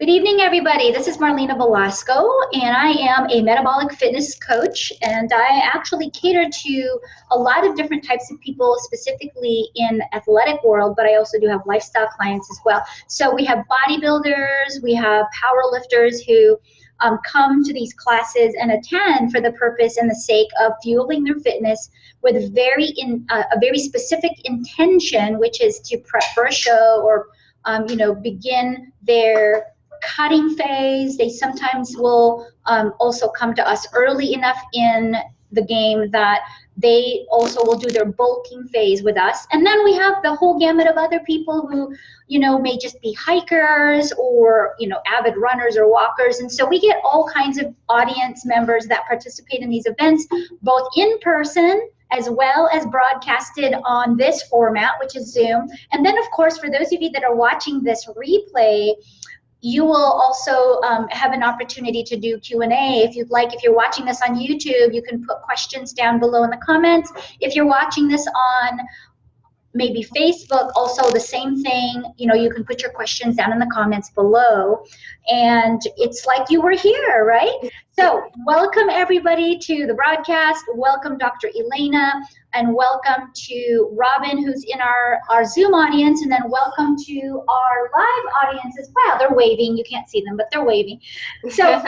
Good evening, everybody. This is Marlina Velasco, and I am a metabolic fitness coach, and I actually cater to a lot of different types of people, specifically in the athletic world, but I also do have lifestyle clients as well. So we have bodybuilders, we have power lifters who come to these classes and attend for the purpose and the sake of fueling their fitness with a very specific intention, which is to prep for a show or begin their cutting phase. They sometimes will also come to us early enough in the game that they also will do their bulking phase with us. And then we have the whole gamut of other people who, may just be hikers or, avid runners or walkers. And so we get all kinds of audience members that participate in these events, both in person as well as broadcasted on this format, which is Zoom. And then, of course, for those of you that are watching this replay, you will also have an opportunity to do Q&A if you'd like. If you're watching this on YouTube, you can put questions down below in the comments. If you're watching this on maybe Facebook, also the same thing. You can put your questions down in the comments below. And it's like you were here, right? So welcome everybody to the broadcast. Welcome Dr. Elena, and welcome to Robin, who's in our Zoom audience, and then welcome to our live audience as well. They're waving. You can't see them, but they're waving. So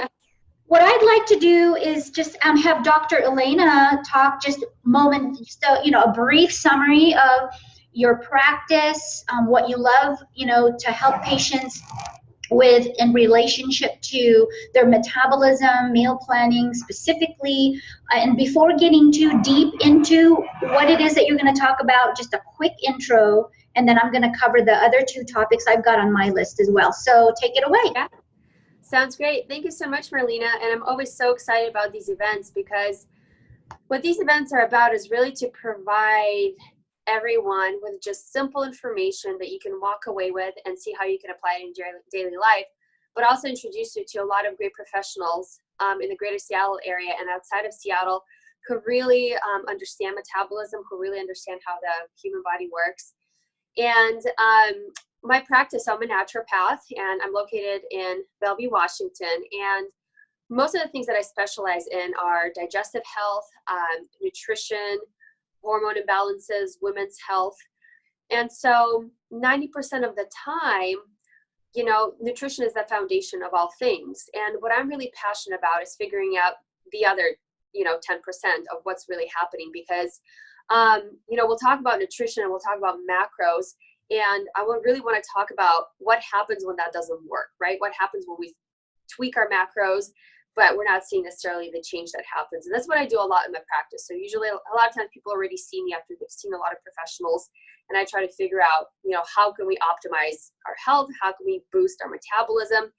what I'd like to do is just have Dr. Elena talk just a moment, so a brief summary of your practice, what you love, to help patients with in relationship to their metabolism, meal planning specifically. And before getting too deep into what it is that you're going to talk about, just a quick intro, and then I'm going to cover the other two topics I've got on my list as well. So take it away. Yeah. Sounds great. Thank you so much, Marlina. And I'm always so excited about these events, because what these events are about is really to provide everyone with just simple information that you can walk away with and see how you can apply it in your daily life, but also introduce you to a lot of great professionals in the greater Seattle area and outside of Seattle who really understand metabolism, who really understand how the human body works. And my practice, I'm a naturopath, and I'm located in Bellevue, Washington. And most of the things that I specialize in are digestive health, nutrition, hormone imbalances, women's health. And so 90% of the time, nutrition is the foundation of all things. And what I'm really passionate about is figuring out the other, 10% of what's really happening, because, we'll talk about nutrition and we'll talk about macros. And I would really want to talk about what happens when that doesn't work, right? What happens when we tweak our macros, but we're not seeing necessarily the change that happens. And that's what I do a lot in my practice. So usually a lot of times people already see me after they've seen a lot of professionals, and I try to figure out, how can we optimize our health? How can we boost our metabolism,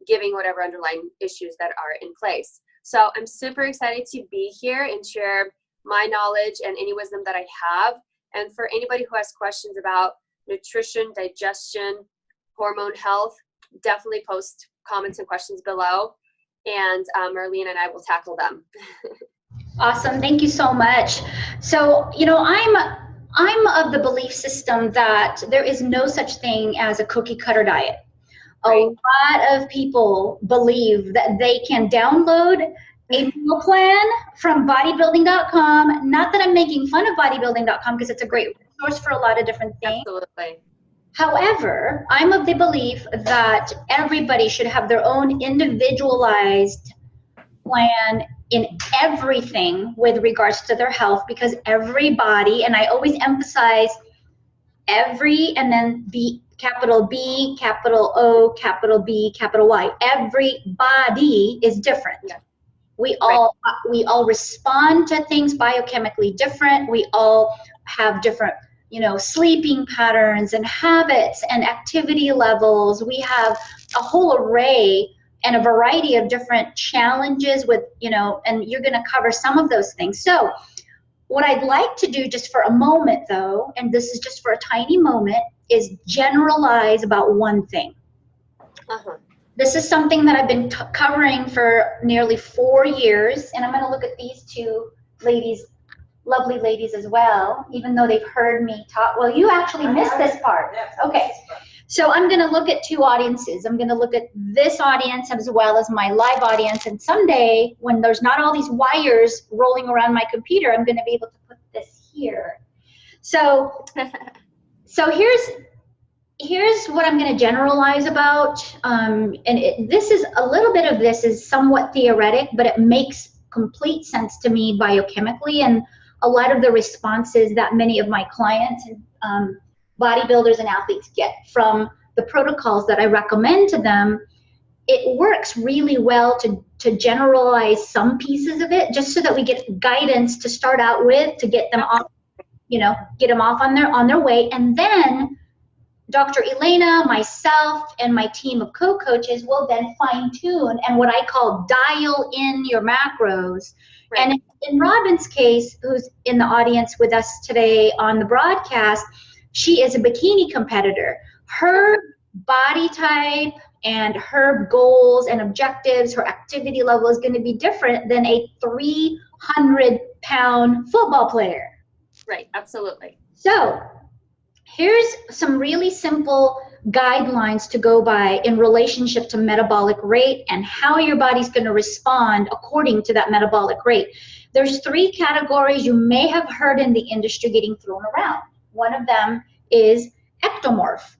giving whatever underlying issues that are in place. So I'm super excited to be here and share my knowledge and any wisdom that I have. And for anybody who has questions about nutrition, digestion, hormone health, definitely post comments and questions below, and Marlene and I will tackle them. Awesome. Thank you so much. So, I'm of the belief system that there is no such thing as a cookie cutter diet. Right. A lot of people believe that they can download a meal plan from bodybuilding.com. Not that I'm making fun of bodybuilding.com, because it's a great resource for a lot of different things. Absolutely. However, I'm of the belief that everybody should have their own individualized plan in everything with regards to their health, because everybody, and I always emphasize every, and then B, capital B, capital O, capital B, capital Y. Everybody is different. Yeah. We all respond to things biochemically different. We all have different sleeping patterns and habits and activity levels. We have a whole array and a variety of different challenges with, and you're going to cover some of those things. So what I'd like to do just for a moment though, and this is just for a tiny moment, is generalize about one thing. This is something that I've been covering for nearly 4 years, and I'm going to look at these two ladies, lovely ladies as well, even though they've heard me talk. Well, you actually missed this part. Okay. So I'm going to look at two audiences. I'm going to look at this audience as well as my live audience. And someday, when there's not all these wires rolling around my computer, I'm going to be able to put this here. So here's what I'm going to generalize about. This is a little bit of this is somewhat theoretic, but it makes complete sense to me biochemically, and a lot of the responses that many of my clients and bodybuilders and athletes get from the protocols that I recommend to them, it works really well to generalize some pieces of it, just so that we get guidance to start out with, to get them off, get them off on their way. And then Dr. Elena, myself, and my team of co-coaches will then fine-tune and what I call dial in your macros. Right. And in Robin's case, who's in the audience with us today on the broadcast, she is a bikini competitor. Her body type and her goals and objectives, her activity level is going to be different than a 300-pound football player. Right, absolutely. So here's some really simple guidelines to go by in relationship to metabolic rate and how your body's going to respond according to that metabolic rate. There's 3 categories you may have heard in the industry getting thrown around. One of them is ectomorph.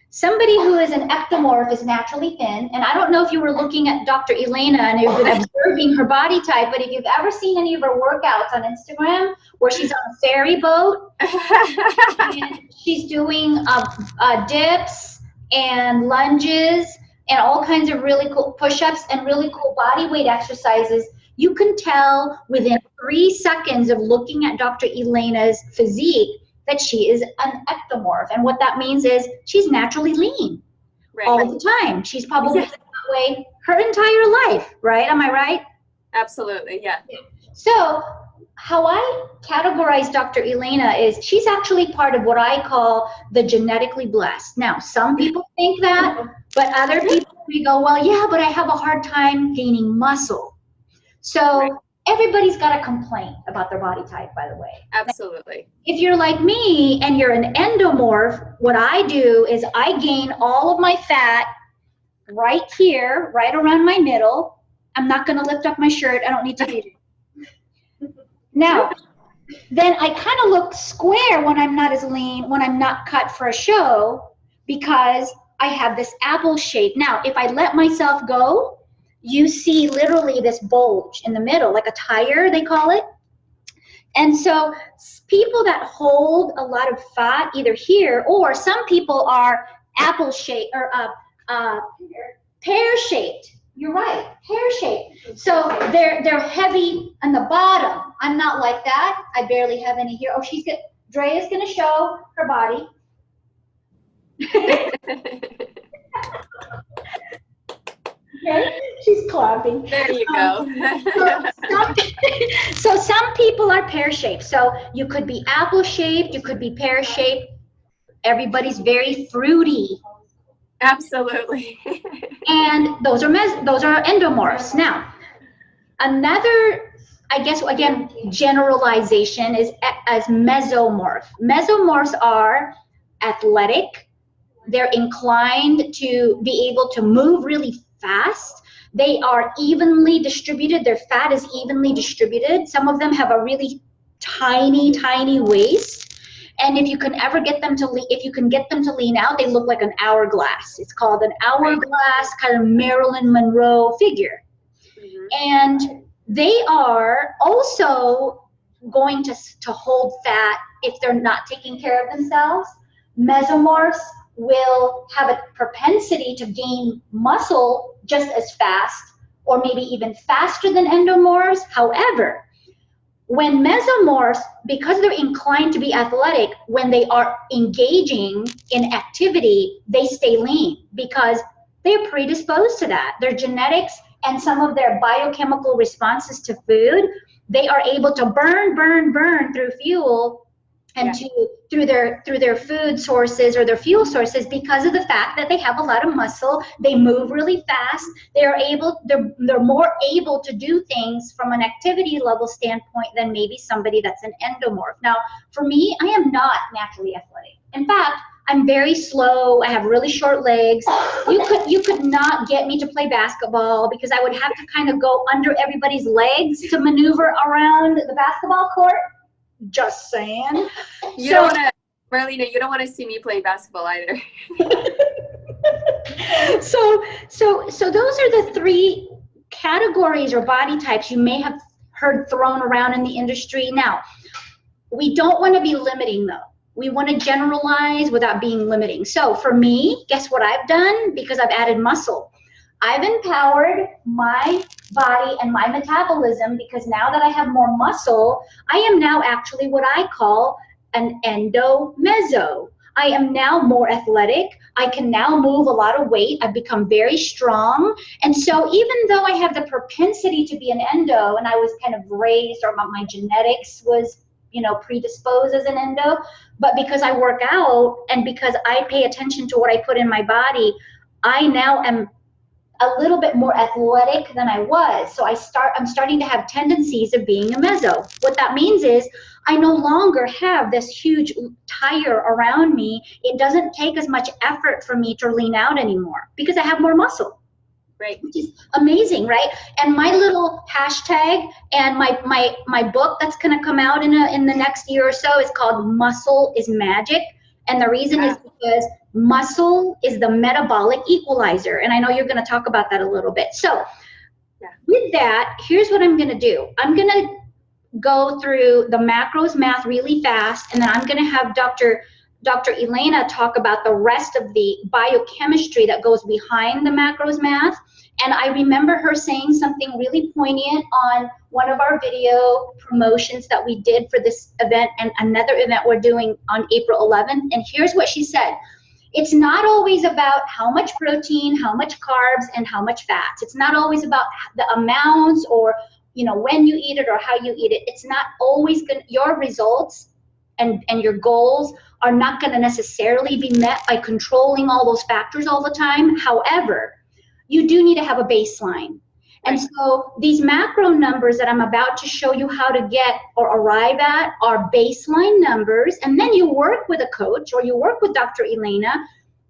Somebody who is an ectomorph is naturally thin, and I don't know if you were looking at Dr. Elena and you've been observing her body type, but if you've ever seen any of her workouts on Instagram where she's on a ferry boat and she's doing dips and lunges and all kinds of really cool push-ups and really cool body weight exercises, you can tell within 3 seconds of looking at Dr. Elena's physique that she is an ectomorph. And what that means is she's naturally lean all the time. She's probably been that way her entire life, right? Am I right? Absolutely, yeah. So how I categorize Dr. Elena is she's actually part of what I call the genetically blessed. Now, some people think that, but other people may go, well, yeah, but I have a hard time gaining muscle. So everybody's got a complaint about their body type, by the way. Absolutely. If you're like me and you're an endomorph, what I do is I gain all of my fat right here, right around my middle. I'm not going to lift up my shirt. I don't need to be there. Now, then I kind of look square when I'm not as lean, when I'm not cut for a show, because I have this apple shape. Now, if I let myself go, you see literally this bulge in the middle, like a tire, they call it. And so people that hold a lot of fat either here, or some people are apple shaped or pear shaped. You're right, pear shaped. So they're heavy on the bottom. I'm not like that. I barely have any here. Oh, Drea's gonna show her body. Okay, she's clapping. There you go. So some people are pear-shaped. So you could be apple-shaped, you could be pear-shaped. Everybody's very fruity. Absolutely. And those are endomorphs. Now, another, I guess, again, generalization is as mesomorph. Mesomorphs are athletic. They're inclined to be able to move really fast. They are evenly distributed. Their fat is evenly distributed. Some of them have a really tiny, tiny waist. And if you can ever get them to lean out, they look like an hourglass. It's called an hourglass, kind of Marilyn Monroe figure. Mm-hmm. And they are also going to hold fat if they're not taking care of themselves. Mesomorphs will have a propensity to gain muscle just as fast, or maybe even faster than endomorphs. However, when mesomorphs, because they're inclined to be athletic, when they are engaging in activity, they stay lean because they're predisposed to that. Their genetics and some of their biochemical responses to food, they are able to burn through fuel and through their food sources or their fuel sources because of the fact that they have a lot of muscle. They move really fast. They're more able to do things from an activity level standpoint than maybe somebody that's an endomorph. Now, for me, I am not naturally athletic. In fact, I'm very slow. I have really short legs. You could not get me to play basketball because I would have to kind of go under everybody's legs to maneuver around the basketball court. Just saying. You don't want to, Marlina, you don't want to see me playing basketball either. So those are the three categories or body types you may have heard thrown around in the industry. Now, we don't want to be limiting though. We want to generalize without being limiting. So for me, guess what I've done? Because I've added muscle. I've empowered my body and my metabolism because now that I have more muscle, I am now actually what I call an endo-meso. I am now more athletic. I can now move a lot of weight. I've become very strong. And so even though I have the propensity to be an endo and I was kind of raised or my genetics was, predisposed as an endo, but because I work out and because I pay attention to what I put in my body, I now am a little bit more athletic than I was. So I'm starting to have tendencies of being a meso. What that means is I no longer have this huge tire around me. It doesn't take as much effort for me to lean out anymore because I have more muscle. Right. Which is amazing, right? And my little hashtag and my book that's going to come out in the next year or so is called Muscle is Magic. And the reason is because muscle is the metabolic equalizer. And I know you're going to talk about that a little bit. So with that, here's what I'm going to do. I'm going to go through the macros math really fast, and then I'm going to have Dr. Elena talk about the rest of the biochemistry that goes behind the macros math. And I remember her saying something really poignant on one of our video promotions that we did for this event and another event we're doing on April 11th. And here's what she said. It's not always about how much protein, how much carbs, and how much fats. It's not always about the amounts or, when you eat it or how you eat it. It's not always your results and your goals are not going to necessarily be met by controlling all those factors all the time. However, you do need to have a baseline. And so these macro numbers that I'm about to show you how to get or arrive at are baseline numbers. And then you work with a coach or you work with Dr. Elena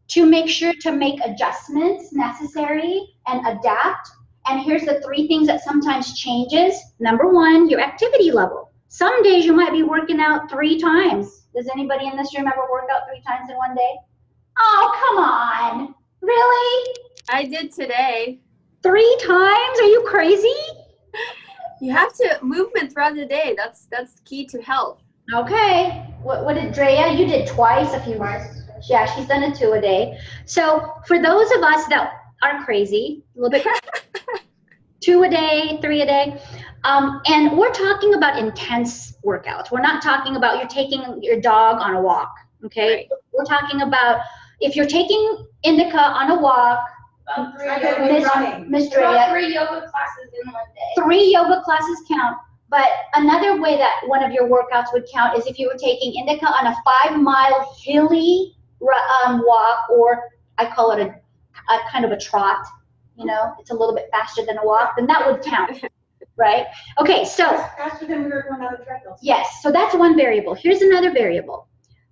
to make sure to make adjustments necessary and adapt. And here's the three things that sometimes changes. Number one, your activity level. Some days you might be working out 3 times. Does anybody in this room ever work out 3 times in one day? Oh, come on. Really? I did today. 3 times? Are you crazy? You have to movement throughout the day. That's key to health. Okay. What did Drea? You did twice a few months. Yeah, she's done it 2 a day. So for those of us that are crazy, a little bit 2 a day, 3 a day, and we're talking about intense workouts. We're not talking about you're taking your dog on a walk. Okay. Right. We're talking about if you're taking Indica on a walk. 3 yoga Miss Drea. 3 yoga classes in one day. 3 yoga classes count. But another way that one of your workouts would count is if you were taking Indica on a 5-mile hilly walk, or I call it a kind of a trot. It's a little bit faster than a walk. Then that would count, right? Okay, so Faster than we were going on the treadmill. yes, so that's one variable. Here's another variable.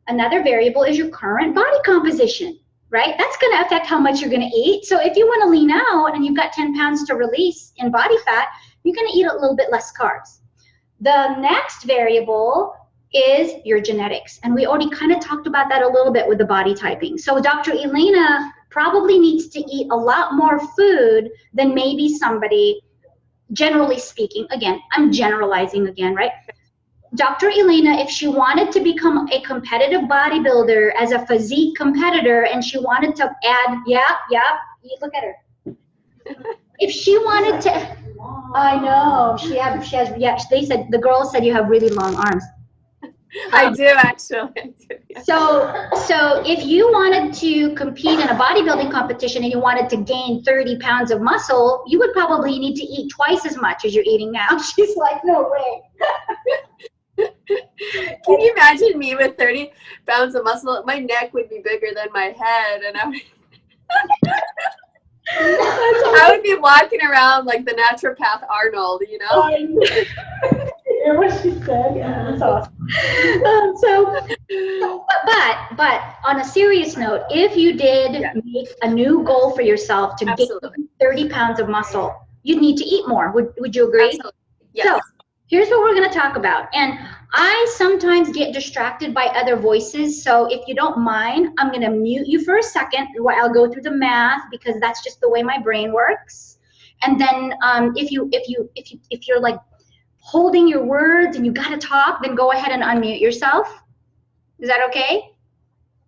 Another variable is your current body composition. Right? That's going to affect how much you're going to eat. So if you want to lean out and you've got 10 pounds to release in body fat, you're going to eat a little bit less carbs. The next variable is your genetics. And we already kind of talked about that a little bit with the body typing. So Dr. Elena probably needs to eat a lot more food than maybe somebody, generally speaking. Again, I'm generalizing again, right? Dr. Elena, if she wanted to become a competitive bodybuilder as a physique competitor and she wanted to add, look at her. If she wanted to, I know, she has, they said, the girls said you have really long arms. I do actually. Yeah. So if you wanted to compete in a bodybuilding competition and you wanted to gain 30 pounds of muscle, you would probably need to eat twice as much as you're eating now. She's like, no way. Can you imagine me with 30 pounds of muscle? My neck would be bigger than my head, and I would be walking around like the naturopath Arnold, hear what she said? Yeah, that's awesome. But on a serious note, if you did make a new goal for yourself to gain 30 pounds of muscle, you'd need to eat more. Would you agree? Absolutely. Yes. So here's what we're going to talk about. And I sometimes get distracted by other voices. So if you don't mind, I'm going to mute you for a second while I'll go through the math, because that's just the way my brain works. And then if you're like holding your words and you got to talk, then go ahead and unmute yourself. Is that okay?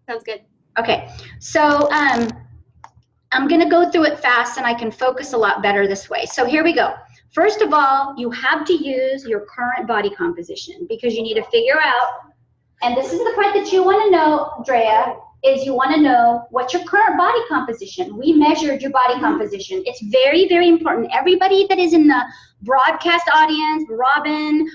Sounds good. Okay. So I'm going to go through it fast, and I can focus a lot better this way. So here we go. First of all, you have to use your current body composition, because you need to figure out, and this is the part that you want to know, Drea, is you want to know what's your current body composition. We measured your body composition. It's very, very important. Everybody that is in the broadcast audience, Robin,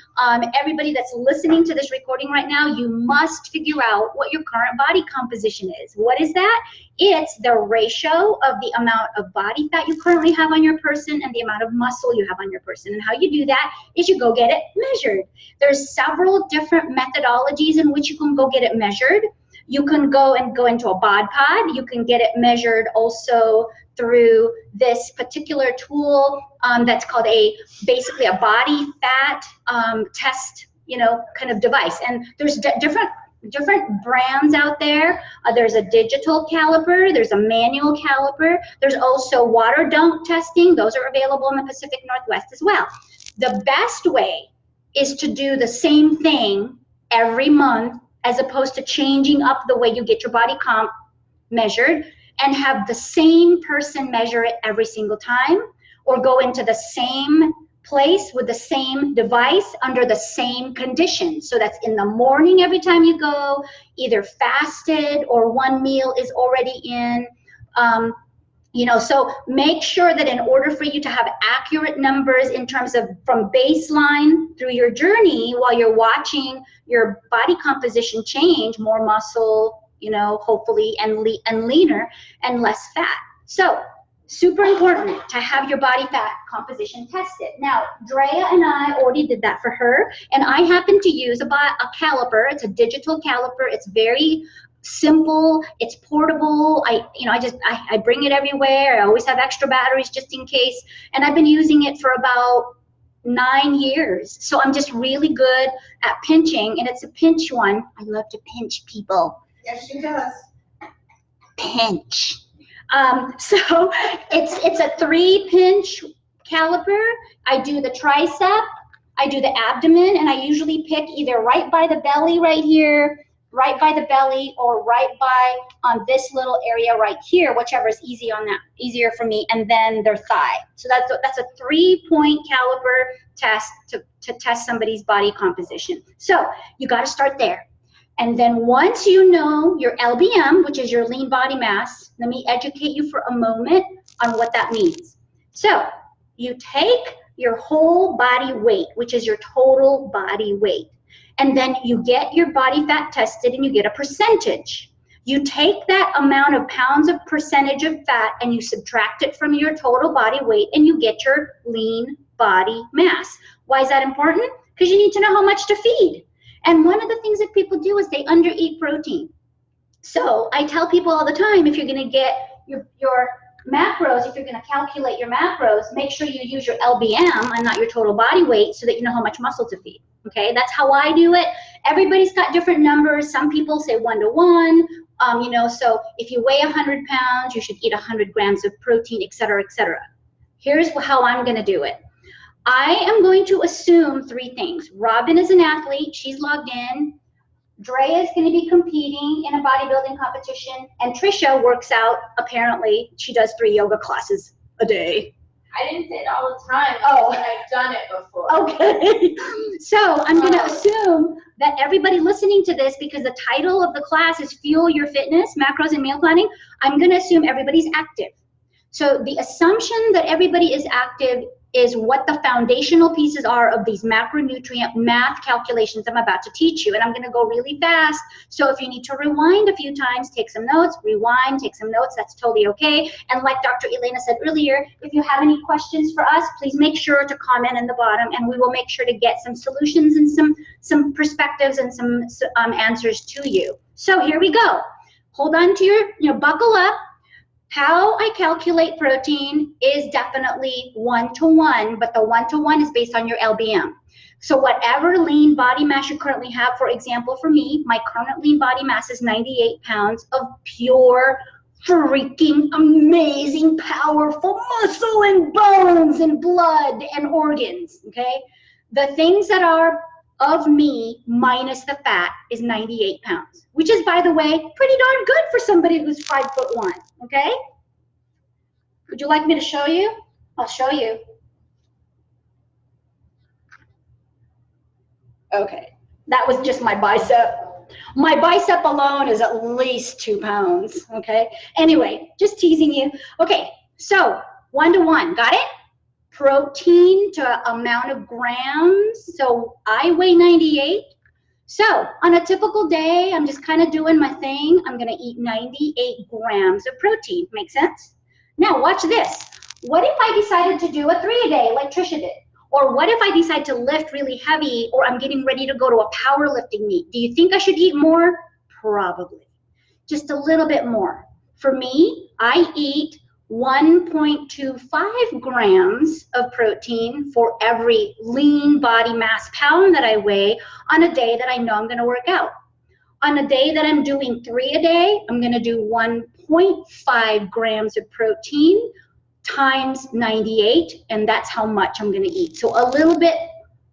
everybody that's listening to this recording right now, you must figure out what your current body composition is. What is that? It's the ratio of the amount of body fat you currently have on your person and the amount of muscle you have on your person. And how you do that is you go get it measured. There's several different methodologies in which you can go get it measured. You can go into a bod pod. You can get it measured also through this particular tool that's called basically a body fat test, kind of device. And there's different brands out there. There's a digital caliper. There's a manual caliper. There's also water dunk testing. Those are available in the Pacific Northwest as well. The best way is to do the same thing every month, as opposed to changing up the way you get your body comp measured, and have the same person measure it every single time, or go into the same place with the same device under the same conditions. So that's in the morning every time you go, either fasted or one meal is already in. So make sure that in order for you to have accurate numbers in terms of from baseline through your journey, while you're watching your body composition change, more muscle, hopefully, and leaner and less fat. So super important to have your body fat composition tested. Now, Drea and I already did that for her, and I happen to use a caliper. It's a digital caliper. It's very simple, it's portable. I bring it everywhere. I always have extra batteries just in case, and I've been using it for about 9 years. So I'm just really good at pinching, and it's a pinch one. I love to pinch people. Yes, she does. Pinch. So it's a 3-pinch caliper. I do the tricep, I do the abdomen, and I usually pick either right by the belly right here, right by the belly, or right by on this little area right here, whichever is easier for me, and then their thigh. So that's a 3-point caliper test to test somebody's body composition. So you got to start there. And then once you know your LBM, which is your lean body mass, let me educate you for a moment on what that means. So you take your whole body weight, which is your total body weight, and then you get your body fat tested and you get a percentage. You take that amount of pounds of percentage of fat and you subtract it from your total body weight, and you get your lean body mass. Why is that important? Because you need to know how much to feed. And one of the things that people do is they undereat protein. So I tell people all the time, if you're going to get your macros, if you're going to calculate your macros, make sure you use your LBM and not your total body weight, so that you know how much muscle to feed. Okay, that's how I do it. Everybody's got different numbers. Some people say 1 to 1. So if you weigh 100 pounds, you should eat 100 grams of protein, et cetera, et cetera. Here's how I'm going to do it. I am going to assume 3 things. Robin is an athlete. She's logged in. Drea is going to be competing in a bodybuilding competition. And Trisha works out, apparently. She does 3 yoga classes a day. I didn't say it all the time. Oh. I've done it before. Okay. So I'm going to assume that everybody listening to this, because the title of the class is Fuel Your Fitness, Macros and Meal Planning, I'm going to assume everybody's active. So the assumption that everybody is active is what the foundational pieces are of these macronutrient math calculations I'm about to teach you. And I'm going to go really fast. So if you need to rewind a few times, take some notes, rewind, take some notes. That's totally okay. And like Dr. Elena said earlier, if you have any questions for us, please make sure to comment in the bottom, and we will make sure to get some solutions and some perspectives and some answers to you. So here we go. Hold on to your, buckle up. How I calculate protein is definitely 1-to-1, but the 1-to-1 is based on your LBM. So whatever lean body mass you currently have, for example, for me, my current lean body mass is 98 pounds of pure, freaking amazing, powerful muscle and bones and blood and organs, okay? The things that are of me minus the fat is 98 pounds, which is, by the way, pretty darn good for somebody who's 5'1", okay? Would you like me to show you? I'll show you. Okay, that was just my bicep. My bicep alone is at least 2 pounds, okay? Anyway, just teasing you. Okay, so 1-to-1, got it? Protein to amount of grams. So I weigh 98. So on a typical day, I'm just kind of doing my thing. I'm going to eat 98 grams of protein. Make sense? Now watch this. What if I decided to do a 3-a-day like Trisha did? Or what if I decide to lift really heavy, or I'm getting ready to go to a powerlifting meet? Do you think I should eat more? Probably. Just a little bit more. For me, I eat 1.25 grams of protein for every lean body mass pound that I weigh on a day that I know I'm going to work out. On a day that I'm doing 3 a day, I'm going to do 1.5 grams of protein times 98, and that's how much I'm going to eat. So a little bit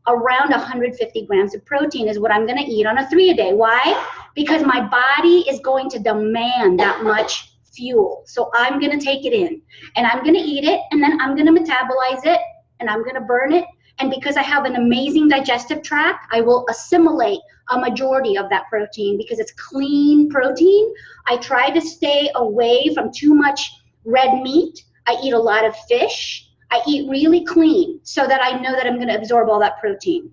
around 150 grams of protein is what I'm going to eat on a 3-a-day. Why? Because my body is going to demand that much fuel. So I'm going to take it in, and I'm going to eat it, and then I'm going to metabolize it, and I'm going to burn it. And because I have an amazing digestive tract, I will assimilate a majority of that protein because it's clean protein. I try to stay away from too much red meat. I eat a lot of fish. I eat really clean so that I know that I'm going to absorb all that protein.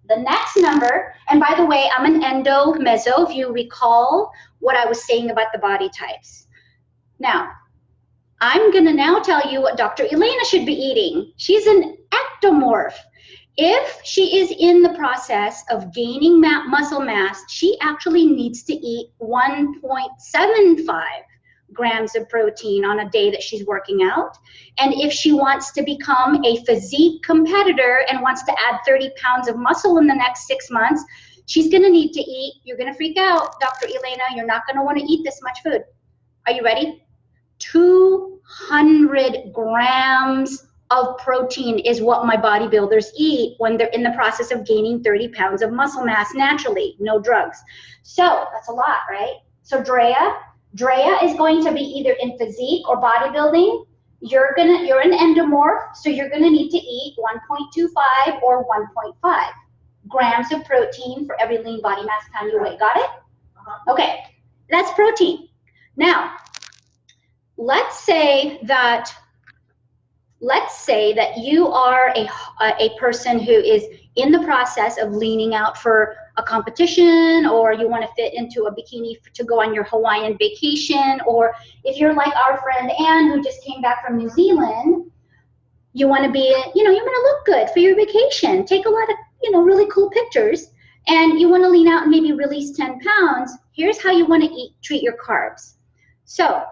The next number, and by the way, I'm an endo meso, if you recall what I was saying about the body types. Now, I'm going to now tell you what Dr. Elena should be eating. She's an ectomorph. If she is in the process of gaining muscle mass, she actually needs to eat 1.75 grams of protein on a day that she's working out. And if she wants to become a physique competitor and wants to add 30 pounds of muscle in the next 6 months, she's going to need to eat, you're going to freak out, Dr. Elena, you're not going to want to eat this much food. Are you ready? 200 grams of protein is what my bodybuilders eat when they're in the process of gaining 30 pounds of muscle mass naturally, no drugs. So that's a lot, right? So Drea is going to be either in physique or bodybuilding. You're an endomorph, so you're gonna need to eat 1.25 or 1.5 grams of protein for every lean body mass pound you weigh. Got it? Okay, that's protein. Now, let's say that you are a person who is in the process of leaning out for a competition, or you want to fit into a bikini to go on your Hawaiian vacation, or if you're like our friend Anne who just came back from New Zealand, you want to be, you want to look good for your vacation, take a lot of, really cool pictures, and you want to lean out and maybe release 10 pounds. Here's how you want to treat your carbs. So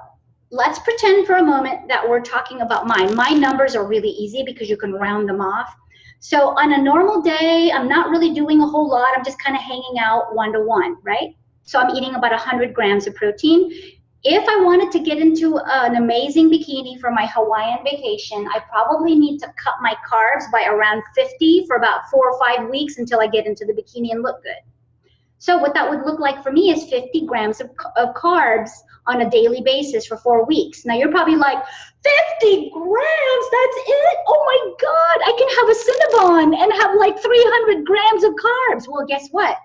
let's pretend for a moment that we're talking about mine. My numbers are really easy because you can round them off. So on a normal day, I'm not really doing a whole lot. I'm just kind of hanging out 1-to-1, right? So I'm eating about 100 grams of protein. If I wanted to get into an amazing bikini for my Hawaiian vacation, I probably need to cut my carbs by around 50 for about 4 or 5 weeks until I get into the bikini and look good. So what that would look like for me is 50 grams of carbs on a daily basis for 4 weeks. Now you're probably like, 50 grams, that's it? Oh my God, I can have a Cinnabon and have like 300 grams of carbs. Well, guess what?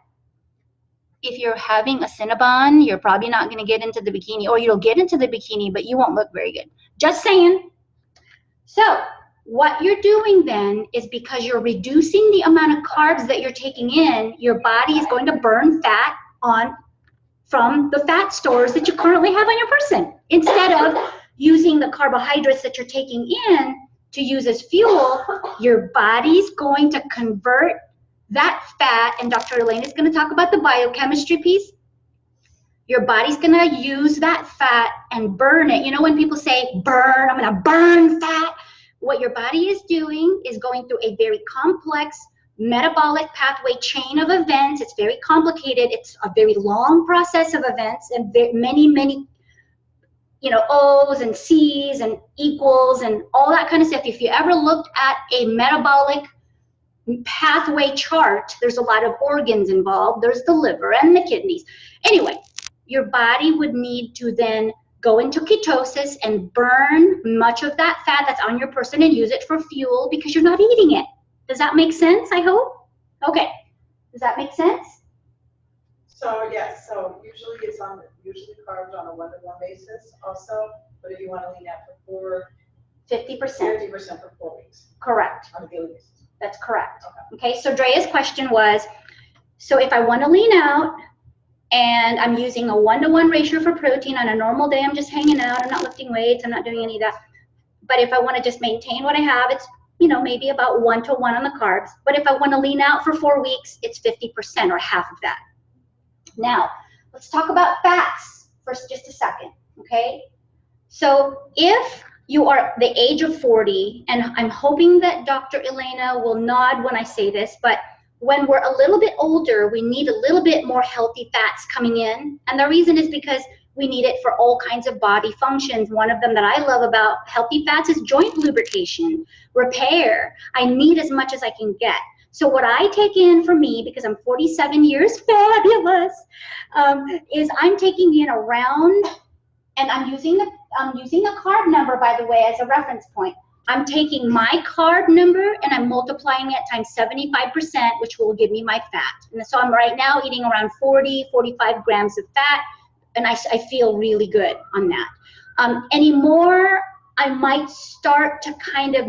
If you're having a Cinnabon, you're probably not gonna get into the bikini, or you'll get into the bikini, but you won't look very good. Just saying. So What you're doing then is, because you're reducing the amount of carbs that you're taking in, your body is going to burn fat from the fat stores that you currently have on your person. Instead of using the carbohydrates that you're taking in to use as fuel, your body's going to convert that fat, and Dr. Elena is going to talk about the biochemistry piece. Your body's going to use that fat and burn it. You know, when people say burn, I'm going to burn fat, what your body is doing is going through a very complex metabolic pathway chain of events. It's very complicated. It's a very long process of events, and many, you know, O's and C's and equals and all that kind of stuff. If you ever looked at a metabolic pathway chart, there's a lot of organs involved. There's the liver and the kidneys. Anyway, your body would need to then go into ketosis and burn much of that fat that's on your person and use it for fuel, because you're not eating it. Does that make sense, I hope? Okay. Does that make sense? So yes, so usually it's usually carbs on a 1-to-1 basis also, but if you want to lean out for 50%. 50% for 4 weeks. Correct. On a daily basis. That's correct. Okay, so Drea's question was, so if I want to lean out and I'm using a 1-to-1 ratio for protein on a normal day, I'm just hanging out, I'm not lifting weights, I'm not doing any of that. But if I want to just maintain what I have, it's, you know, maybe about 1-to-1 on the carbs. But if I want to lean out for 4 weeks, it's 50% or half of that. Now, let's talk about fats for just a second, okay? So if you are the age of 40, and I'm hoping that Dr. Elena will nod when I say this, but when we're a little bit older, we need a little bit more healthy fats coming in. And the reason is because we need it for all kinds of body functions. One of them that I love about healthy fats is joint lubrication, repair. I need as much as I can get. So what I take in for me, because I'm 47 years fabulous, is I'm taking in around, and I'm using a carb number, by the way, as a reference point. I'm taking my carb number and I'm multiplying it times 75%, which will give me my fat. And so I'm right now eating around 45 grams of fat, and I feel really good on that. Anymore, I might start to kind of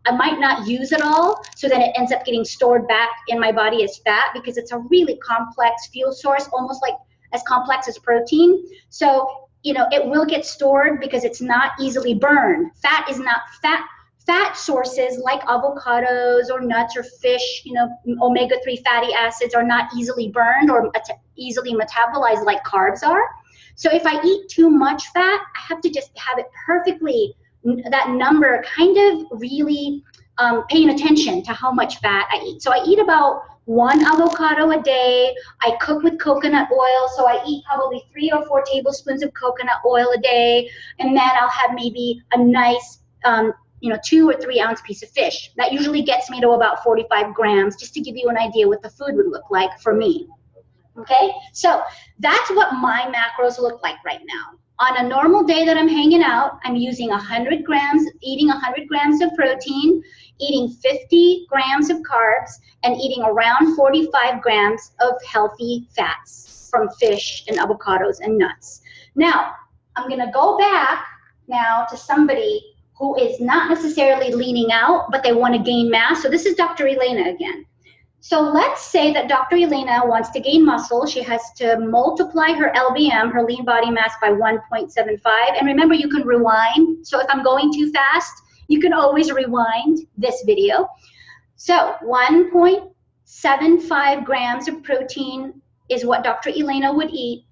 I might not use it all, so then it ends up getting stored back in my body as fat, because it's a really complex fuel source, almost like as complex as protein. So, you know, it will get stored because it's not easily burned. Fat is not fat sources like avocados or nuts or fish, you know, omega-3 fatty acids are not easily burned or easily metabolized like carbs are. So if I eat too much fat, I have to just have it perfectly, that number kind of really paying attention to how much fat I eat. So I eat about 1 avocado a day. I cook with coconut oil, so I eat probably 3 or 4 tablespoons of coconut oil a day, and then I'll have maybe a nice, 2 or 3 ounce piece of fish. That usually gets me to about 45 grams, just to give you an idea what the food would look like for me. Okay, so that's what my macros look like right now. On a normal day that I'm hanging out, I'm using 100 grams, eating 100 grams of protein, eating 50 grams of carbs, and eating around 45 grams of healthy fats from fish and avocados and nuts. Now, I'm gonna go back now to somebody who is not necessarily leaning out, but they wanna gain mass. So this is Dr. Elena again. So let's say that Dr. Elena wants to gain muscle. She has to multiply her LBM, her lean body mass, by 1.75. And remember, you can rewind. So if I'm going too fast, you can always rewind this video. So 1.75 grams of protein is what Dr. Elena would eat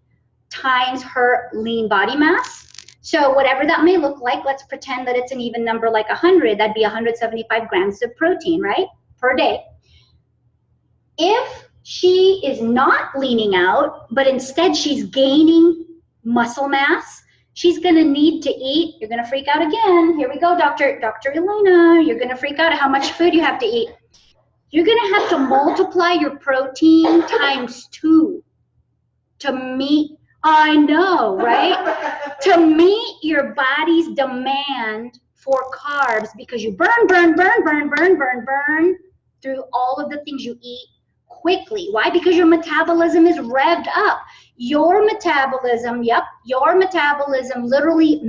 times her lean body mass. So whatever that may look like, let's pretend that it's an even number like 100. That'd be 175 grams of protein, right, per day. If she is not leaning out, but instead she's gaining muscle mass, she's going to need to eat. You're going to freak out again. Here we go, Dr. Elena. You're going to freak out at how much food you have to eat. You're going to have to multiply your protein times 2 to meet, I know, right? To meet your body's demand for carbs, because you burn through all of the things you eat quickly. Why? Because your metabolism is revved up. Your metabolism, your metabolism literally,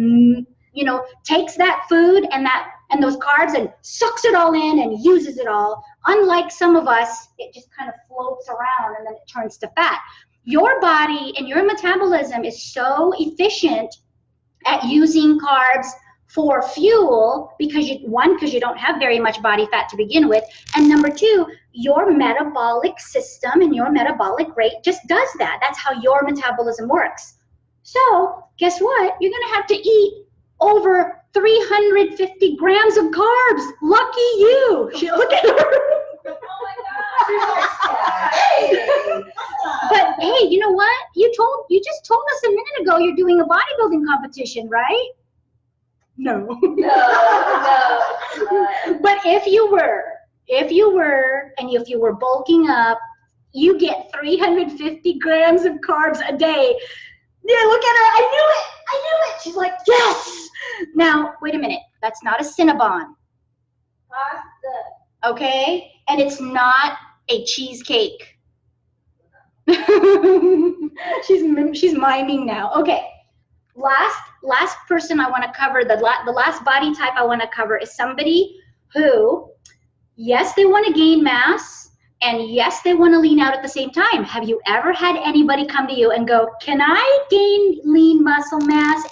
takes that food and and those carbs and sucks it all in and uses it all. Unlike some of us, it just kind of floats around and then it turns to fat. Your body and your metabolism is so efficient at using carbs for fuel because you don't have very much body fat to begin with, and number two, your metabolic system and your metabolic rate just does that. That's how your metabolism works. So guess what? You're gonna have to eat over 350 grams of carbs. Lucky you. Look at her. Oh my God. But hey, you know what? You just told us a minute ago you're doing a bodybuilding competition, right? No. No. But if you were, and if you were bulking up, you get 350 grams of carbs a day. Yeah, look at her. I knew it. She's like, yes. Now, wait a minute. That's not a Cinnabon. Pasta. Okay? And it's not a cheesecake. She's miming now. Okay. Last person I want to cover, the last body type I want to cover is somebody who, yes, they want to gain mass, and yes, they want to lean out at the same time. Have you ever had anybody come to you and go, can I gain lean muscle mass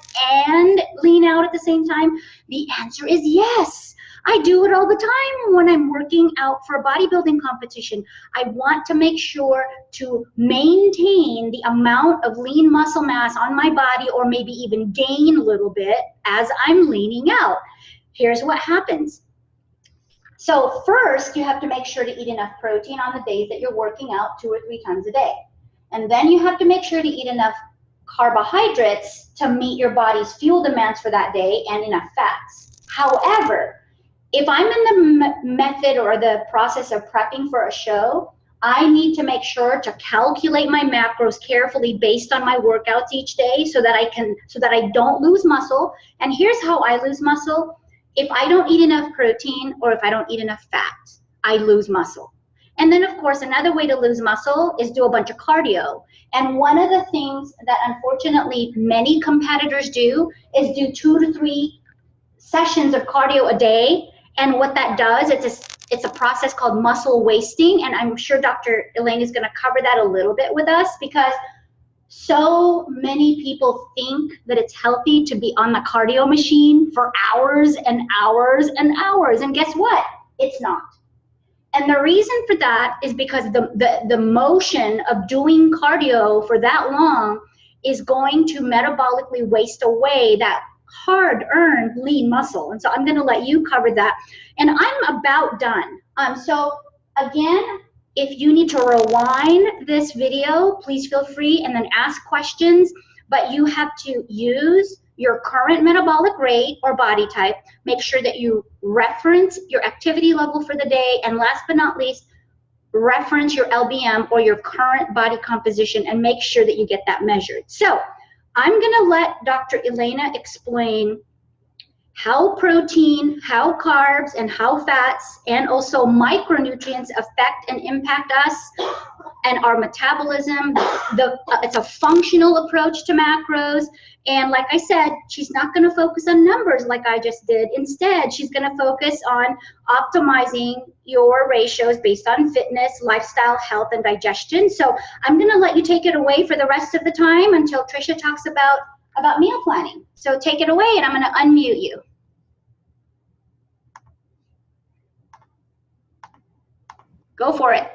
and lean out at the same time? The answer is yes. I do it all the time when I'm working out for a bodybuilding competition. I want to make sure to maintain the amount of lean muscle mass on my body, or maybe even gain a little bit as I'm leaning out. Here's what happens. So first, you have to make sure to eat enough protein on the days that you're working out 2 or 3 times a day. And then you have to make sure to eat enough carbohydrates to meet your body's fuel demands for that day, and enough fats. However, if I'm in the method or the process of prepping for a show, I need to make sure to calculate my macros carefully based on my workouts each day so that I don't lose muscle. And here's how I lose muscle. If I don't eat enough protein, or if I don't eat enough fat, I lose muscle. And then of course, another way to lose muscle is do a bunch of cardio. And one of the things that unfortunately many competitors do is do 2 to 3 sessions of cardio a day. And what that does, it's a process called muscle wasting, and I'm sure Dr. Elena is going to cover that a little bit with us, because so many people think that it's healthy to be on the cardio machine for hours and hours and hours, and guess what? It's not. And the reason for that is because the motion of doing cardio for that long is going to metabolically waste away that hard-earned lean muscle. And so I'm going to let you cover that. And I'm about done. So again, if you need to rewind this video, please feel free and then ask questions. But you have to use your current metabolic rate or body type. Make sure that you reference your activity level for the day. And last but not least, reference your LBM or your current body composition and make sure that you get that measured. So I'm going to let Dr. Elena explain how protein, how carbs, and how fats, and also micronutrients affect and impact us and our metabolism. It's a functional approach to macros. And like I said, she's not going to focus on numbers like I just did. Instead, she's going to focus on optimizing your ratios based on fitness, lifestyle, health, and digestion. So I'm going to let you take it away for the rest of the time until Trisha talks about meal planning. So take it away, and I'm going to unmute you. Go for it.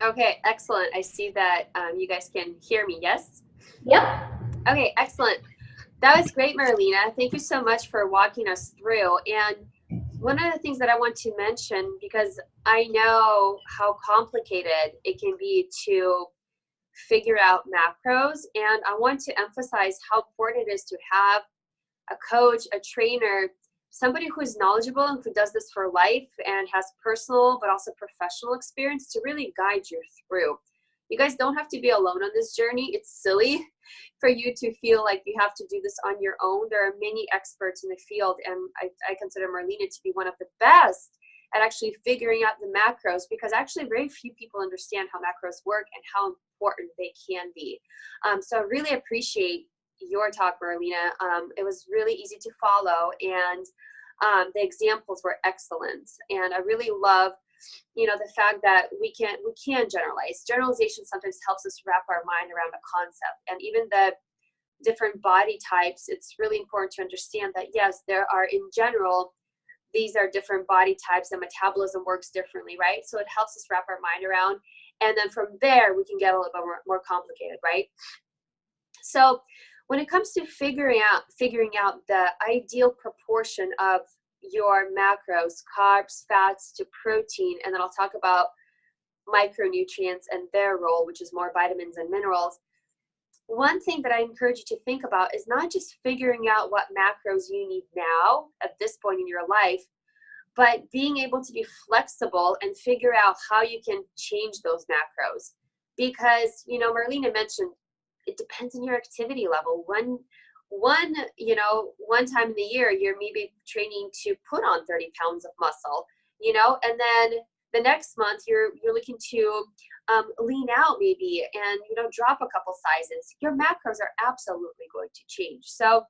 Okay, excellent. I see that you guys can hear me, yes? Yep. Okay, excellent. That was great, Marlina. Thank you so much for walking us through. And one of the things that I want to mention, because I know how complicated it can be to figure out macros, and I want to emphasize how important it is to have a coach, a trainer, somebody who is knowledgeable and who does this for life and has personal but also professional experience to really guide you through. You guys don't have to be alone on this journey. It's silly for you to feel like you have to do this on your own. There are many experts in the field, and I consider Marlina to be one of the best at actually figuring out the macros, because actually very few people understand how macros work and how important they can be. So I really appreciate your talk, Marlina. It was really easy to follow, and The examples were excellent. And I really love, you know, the fact that we can generalize. Generalization sometimes helps us wrap our mind around a concept. And even the different body types, it's really important to understand that, yes, there are, in general, these are different body types and metabolism works differently, right? So it helps us wrap our mind around. And then from there, we can get a little bit more complicated, right? So when it comes to figuring out the ideal proportion of your macros, carbs, fats to protein, and then I'll talk about micronutrients and their role, which is more vitamins and minerals. One thing that I encourage you to think about is not just figuring out what macros you need now at this point in your life, but being able to be flexible and figure out how you can change those macros. Because, you know, Marlina mentioned, it depends on your activity level. One time in the year, you're maybe training to put on 30 pounds of muscle, you know, and then the next month you're looking to lean out maybe and, you know, drop a couple sizes. Your macros are absolutely going to change. So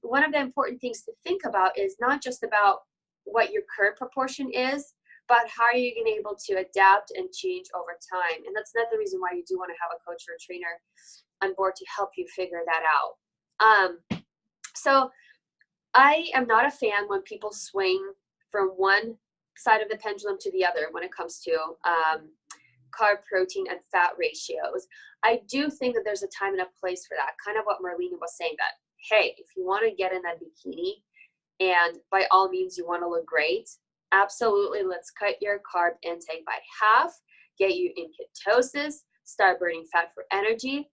one of the important things to think about is not just about what your current proportion is, but how are you going to be able to adapt and change over time. And that's another reason why you do want to have a coach or a trainer on board to help you figure that out. So I am not a fan when people swing from one side of the pendulum to the other when it comes to carb, protein, and fat ratios. I do think that there's a time and a place for that, kind of what Marlina was saying, that, hey, if you want to get in that bikini and by all means you want to look great, absolutely, let's cut your carb intake by half, get you in ketosis, start burning fat for energy.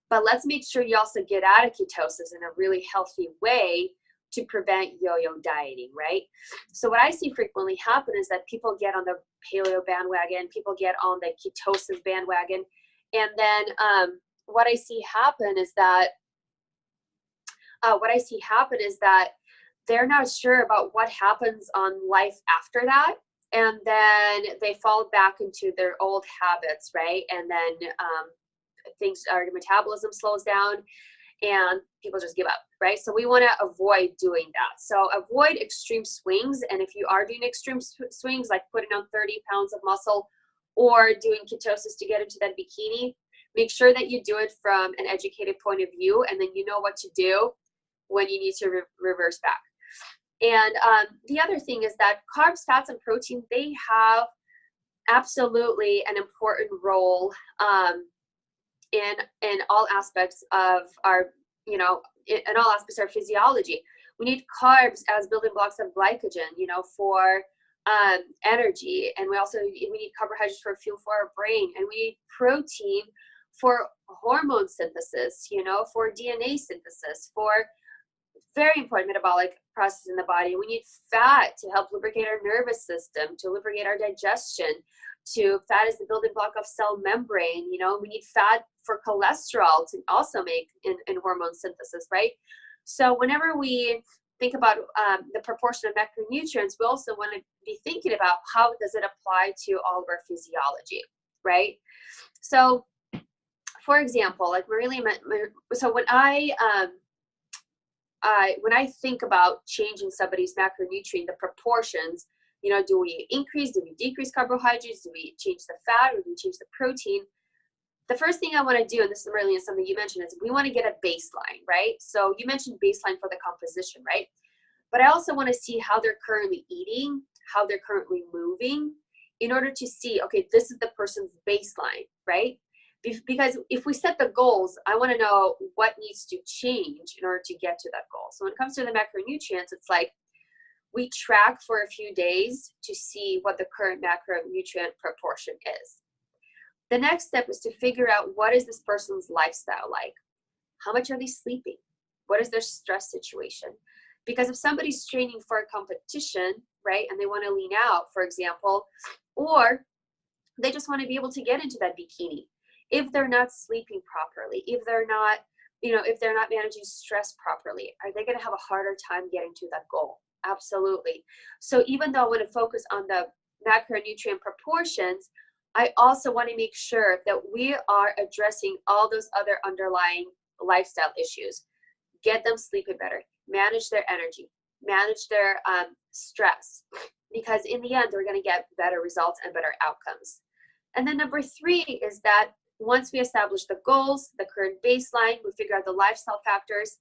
But let's make sure you also get out of ketosis in a really healthy way to prevent yo-yo dieting, right? So what I see frequently happen is that people get on the paleo bandwagon, people get on the ketosis bandwagon, and then what I see happen is that they're not sure about what happens on life after that, and then they fall back into their old habits, right? And then metabolism slows down and people just give up, right? So we want to avoid doing that. So avoid extreme swings. And if you are doing extreme swings, like putting on 30 pounds of muscle or doing ketosis to get into that bikini, make sure that you do it from an educated point of view, and then you know what to do when you need to reverse back. And the other thing is that carbs, fats, and protein, they have absolutely an important role in all aspects of our, in all aspects of our physiology. We need carbs as building blocks of glycogen, for energy, and we need carbohydrates for fuel for our brain, and we need protein for hormone synthesis, for DNA synthesis, for very important metabolic processes in the body. We need fat to help lubricate our nervous system, to lubricate our digestion. Fat is the building block of cell membrane. We need fat for cholesterol to also make in hormone synthesis, right? So whenever we think about the proportion of macronutrients, we also want to be thinking about how does it apply to all of our physiology, right? So, for example, like Marlina, so when I think about changing somebody's macronutrient, the proportions, do we increase, do we decrease carbohydrates, do we change the fat, or do we change the protein? The first thing I want to do, and this is really something you mentioned, is we want to get a baseline, right? So you mentioned baseline for the composition, right? But I also want to see how they're currently eating, how they're currently moving, in order to see, okay, this is the person's baseline, right? Because if we set the goals, I want to know what needs to change in order to get to that goal. So when it comes to the macronutrients, it's like we track for a few days to see what the current macronutrient proportion is. The next step is to figure out what is this person's lifestyle like? How much are they sleeping? What is their stress situation? Because if somebody's training for a competition, right, and they want to lean out, for example, or they just want to be able to get into that bikini, if they're not sleeping properly, if they're not, if they're not managing stress properly, are they going to have a harder time getting to that goal? Absolutely. So even though I want to focus on the macronutrient proportions, I also want to make sure that we are addressing all those other underlying lifestyle issues. Get them sleeping better, manage their energy, manage their stress, because in the end, they're going to get better results and better outcomes. And then number 3 is that once we establish the goals, the current baseline, we figure out the lifestyle factors,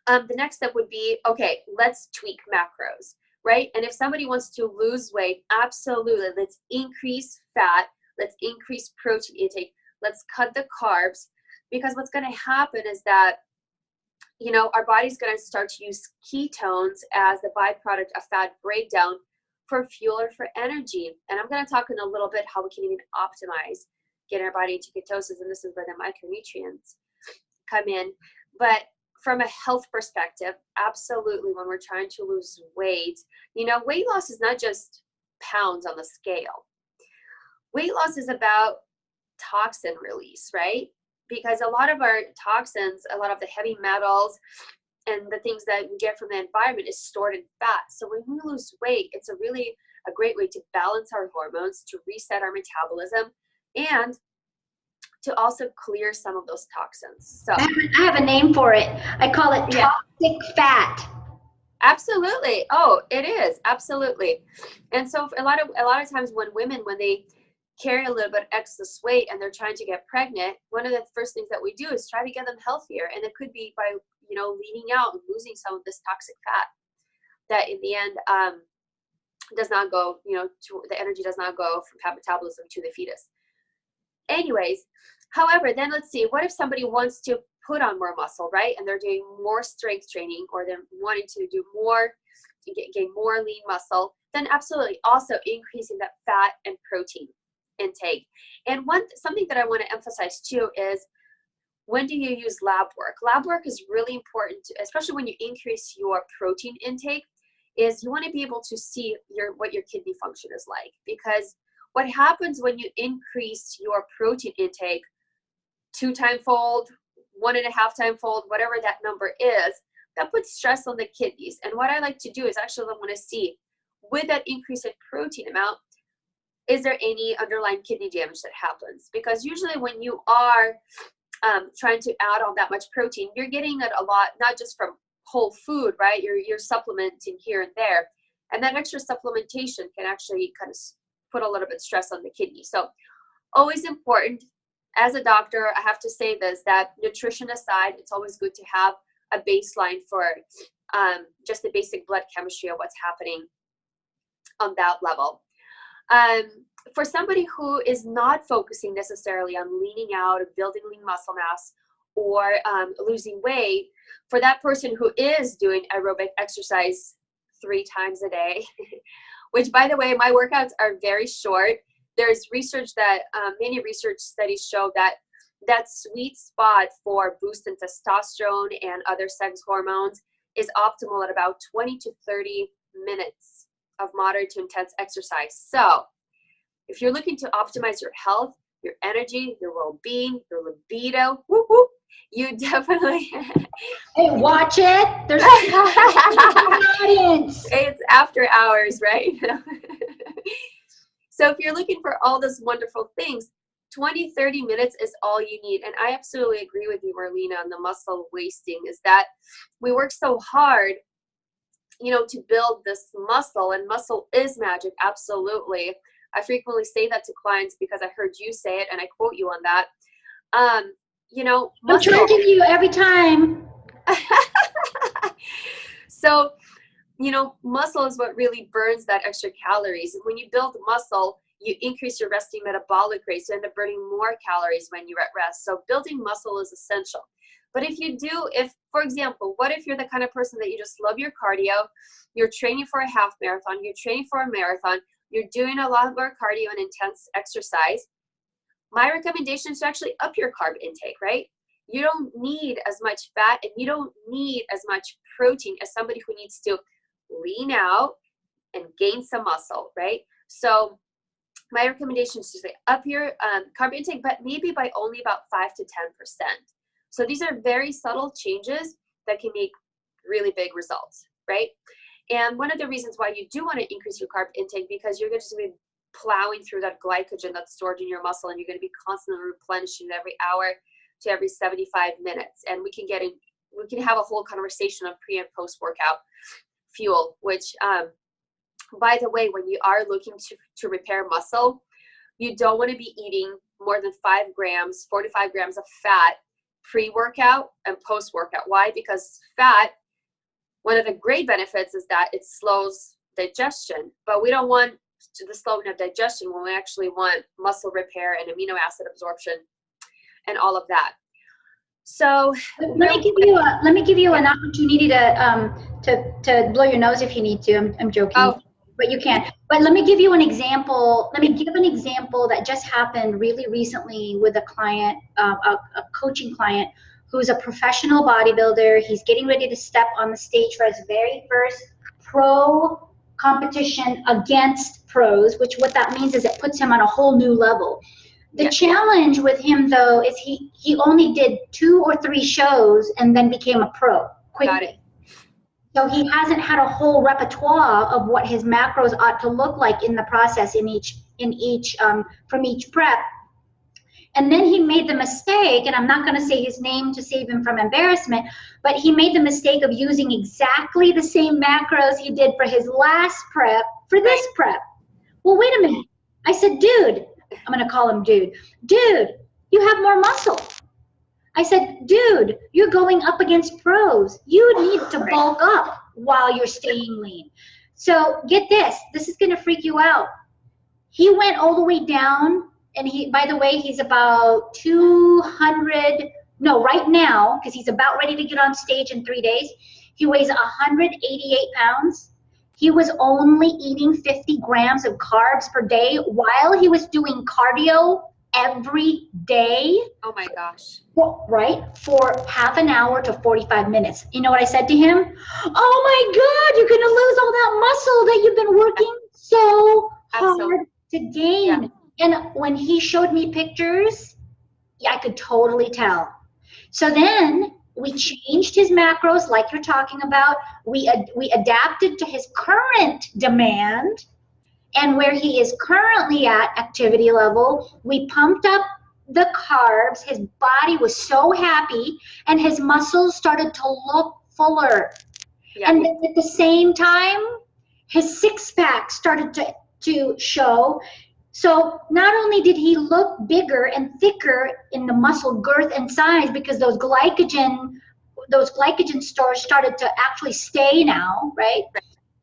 the next step would be, okay, let's tweak macros, right? And if somebody wants to lose weight, absolutely, let's increase fat, let's increase protein intake, let's cut the carbs, because what's going to happen is that, you know, our body's going to start to use ketones as the byproduct of fat breakdown for fuel or for energy. And I'm going to talk in a little bit how we can even optimize getting our body into ketosis, and this is where the micronutrients come in. But from a health perspective, absolutely, when we're trying to lose weight, you know, weight loss is not just pounds on the scale. Weight loss is about toxin release, right? Because a lot of our toxins, a lot of the heavy metals and the things that we get from the environment is stored in fat. So when we lose weight, it's a great way to balance our hormones, to reset our metabolism, and to also clear some of those toxins. So I have a name for it. I call it toxic fat. Absolutely. Oh, it is. Absolutely. And so a lot of times when women, when they carry a little bit of excess weight and they're trying to get pregnant, one of the first things that we do is try to get them healthier. And it could be by, you know, leaning out and losing some of this toxic fat that in the end does not go, you know, the energy does not go from fat metabolism to the fetus. Anyways, however, then let's see, what if somebody wants to put on more muscle, right? And they're doing more strength training, or they're wanting to do more, gain more lean muscle, then absolutely also increasing that fat and protein intake. And something that I want to emphasize too is, when do you use lab work? Lab work is really important, especially when you increase your protein intake, is you want to be able to see what your kidney function is like. Because what happens when you increase your protein intake 2-time-fold, 1.5-time-fold, whatever that number is, that puts stress on the kidneys. And what I like to do is actually I want to see, with that increase in protein amount, is there any underlying kidney damage that happens? Because usually when you are trying to add on that much protein, you're getting it a lot, not just from whole food, right? You're supplementing here and there. And that extra supplementation can actually kind of put a little bit of stress on the kidney. So always important. As a doctor, I have to say this, that nutrition aside, it's always good to have a baseline for just the basic blood chemistry of what's happening on that level. For somebody who is not focusing necessarily on leaning out or building lean muscle mass or losing weight, for that person who is doing aerobic exercise 3 times a day, which, by the way, my workouts are very short. There's research that many research studies show that that sweet spot for boosting testosterone and other sex hormones is optimal at about 20 to 30 minutes of moderate to intense exercise. So if you're looking to optimize your health, your energy, your well-being, your libido, whoop, you definitely Hey, watch it. There's audience. It's after hours, right? So if you're looking for all those wonderful things, 20, 30 minutes is all you need. And I absolutely agree with you, Marlina, on the muscle wasting, is that we work so hard, you know, to build this muscle, and muscle is magic. Absolutely. I frequently say that to clients because I heard you say it and I quote you on that. You know, muscle. I'm tracking you every time. So, you know, muscle is what really burns that extra calories. And when you build muscle, you increase your resting metabolic rate. So you end up burning more calories when you're at rest. So building muscle is essential. But for example, what if you're the kind of person that you just love your cardio, you're training for a half marathon, you're training for a marathon, you're doing a lot more cardio and intense exercise? My recommendation is to actually up your carb intake, right? You don't need as much fat and you don't need as much protein as somebody who needs to lean out and gain some muscle, right? So my recommendation is to say up your carb intake, but maybe by only about 5 to 10%. So these are very subtle changes that can make really big results, right? And one of the reasons why you do want to increase your carb intake, because you're going to be plowing through that glycogen that's stored in your muscle, and you're going to be constantly replenishing it every hour to every 75 minutes. And we can get we can have a whole conversation on pre and post workout fuel, which, by the way, when you are looking to repair muscle, you don't want to be eating more than 5 grams, 4 to 5 grams of fat pre-workout and post-workout. Why? Because fat, one of the great benefits is that it slows digestion, but we don't want the slowing of digestion when we actually want muscle repair and amino acid absorption and all of that. So let me give you an opportunity to blow your nose if you need to. I'm joking. Oh. But you can't. But let me give you an example. Let me give an example that just happened really recently with a client, a coaching client who's a professional bodybuilder. He's getting ready to step on the stage for his very first pro competition against pros, which what that means is it puts him on a whole new level. The challenge with him, though, is he only did 2 or 3 shows and then became a pro quickly. Got it. So he hasn't had a whole repertoire of what his macros ought to look like in the process from each prep. And then he made the mistake, and I'm not going to say his name to save him from embarrassment, but he made the mistake of using exactly the same macros he did for his last prep for this prep. Well, wait a minute. I said, dude, I'm going to call him dude. Dude, you have more muscle. I said, dude, you're going up against pros. You need to bulk up while you're staying lean. So get this. This is going to freak you out. He went all the way down, and by the way, he's about 200, no, right now, because he's about ready to get on stage in 3 days, he weighs 188 pounds. He was only eating 50 grams of carbs per day while he was doing cardio every day. Oh my gosh. Right? For half an hour to 45 minutes. You know what I said to him? Oh my God, you're going to lose all that muscle that you've been working so hard to gain. Yeah. And when he showed me pictures, I could totally tell. So then we changed his macros like you're talking about. We adapted to his current demand. And where he is currently at activity level, we pumped up the carbs. His body was so happy, and his muscles started to look fuller. Yeah. And at the same time, his six-pack started to show. So not only did he look bigger and thicker in the muscle girth and size, because those glycogen stores started to actually stay now, right?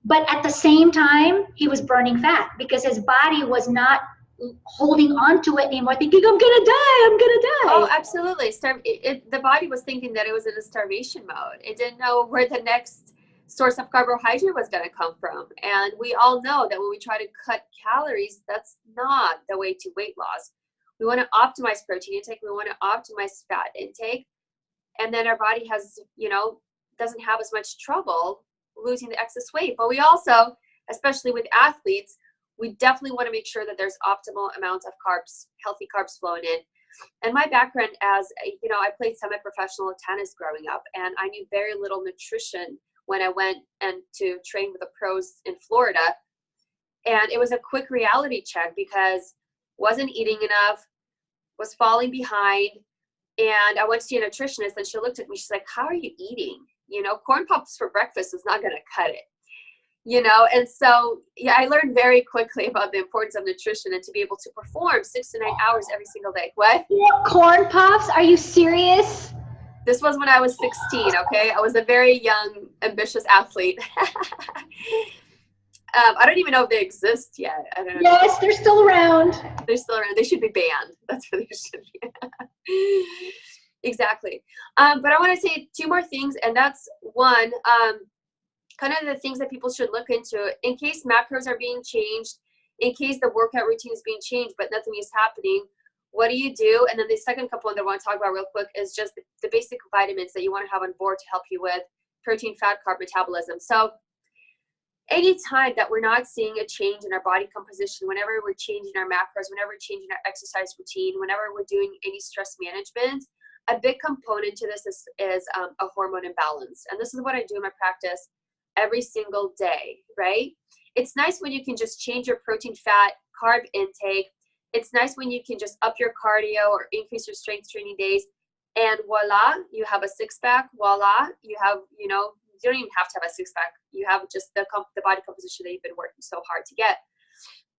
But at the same time, he was burning fat because his body was not holding on to it anymore, thinking, I'm going to die. Oh, absolutely. The body was thinking that it was in a starvation mode. It didn't know where the next source of carbohydrate was going to come from. And we all know that when we try to cut calories, that's not the way to weight loss. We want to optimize protein intake. We want to optimize fat intake. And then our body has, doesn't have as much trouble losing the excess weight. But we also, especially with athletes, we definitely want to make sure that there's optimal amounts of carbs, healthy carbs flowing in. And my background as, I played semi-professional tennis growing up, and I knew very little nutrition when I went and to train with the pros in Florida. And it was a quick reality check because wasn't eating enough, was falling behind. And I went to see a nutritionist, and she looked at me, she's like, how are you eating? Corn pops for breakfast is not going to cut it, and so, I learned very quickly about the importance of nutrition and to be able to perform 6 to 9 hours every single day. What? Corn pops? Are you serious? This was when I was 16, okay? I was a very young, ambitious athlete. I don't even know if they exist yet. I don't know. Yes, they're still around. They're still around. They should be banned. That's what they should be. Exactly. But I want to say 2 more things, and that's one, kind of the things that people should look into in case macros are being changed, in case the workout routine is being changed, but nothing is happening. What do you do? And then the second component that I want to talk about real quick is just the basic vitamins that you want to have on board to help you with protein, fat, carb metabolism. So anytime that we're not seeing a change in our body composition, whenever we're changing our macros, whenever we're changing our exercise routine, whenever we're doing any stress management, a big component to this is a hormone imbalance. And this is what I do in my practice every single day, right? It's nice when you can just change your protein, fat, carb intake. It's nice when you can just up your cardio or increase your strength training days. and voila, you have a six-pack. Voila, you have, you know, you don't even have to have a six-pack. You have just the body composition that you've been working so hard to get.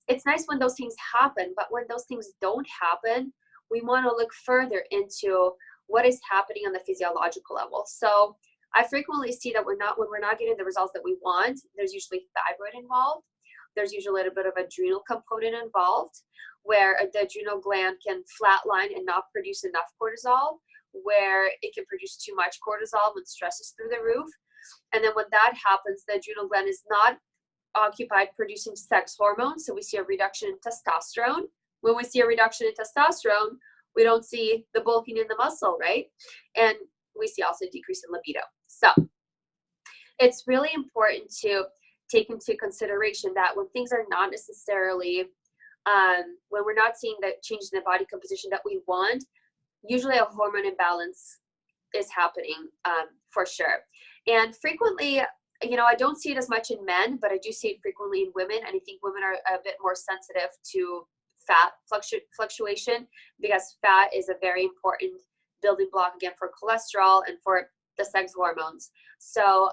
It's nice when those things happen, but when those things don't happen, we want to look further into what is happening on the physiological level. So I frequently see that when we're not getting the results that we want, there's usually thyroid involved. There's usually a little bit of adrenal component involved, where the adrenal gland can flatline and not produce enough cortisol, where it can produce too much cortisol when stress is through the roof. And then when that happens, the adrenal gland is not occupied producing sex hormones, so we see a reduction in testosterone. When we see a reduction in testosterone, we don't see the bulking in the muscle, right? And we see also a decrease in libido. So it's really important to take into consideration that when things are not necessarily, when we're not seeing the changes in the body composition that we want, usually a hormone imbalance is happening for sure. And frequently, you know, I don't see it as much in men, but I do see it frequently in women. And I think women are a bit more sensitive to fat fluctuation, because fat is a very important building block, again, for cholesterol and for the sex hormones. So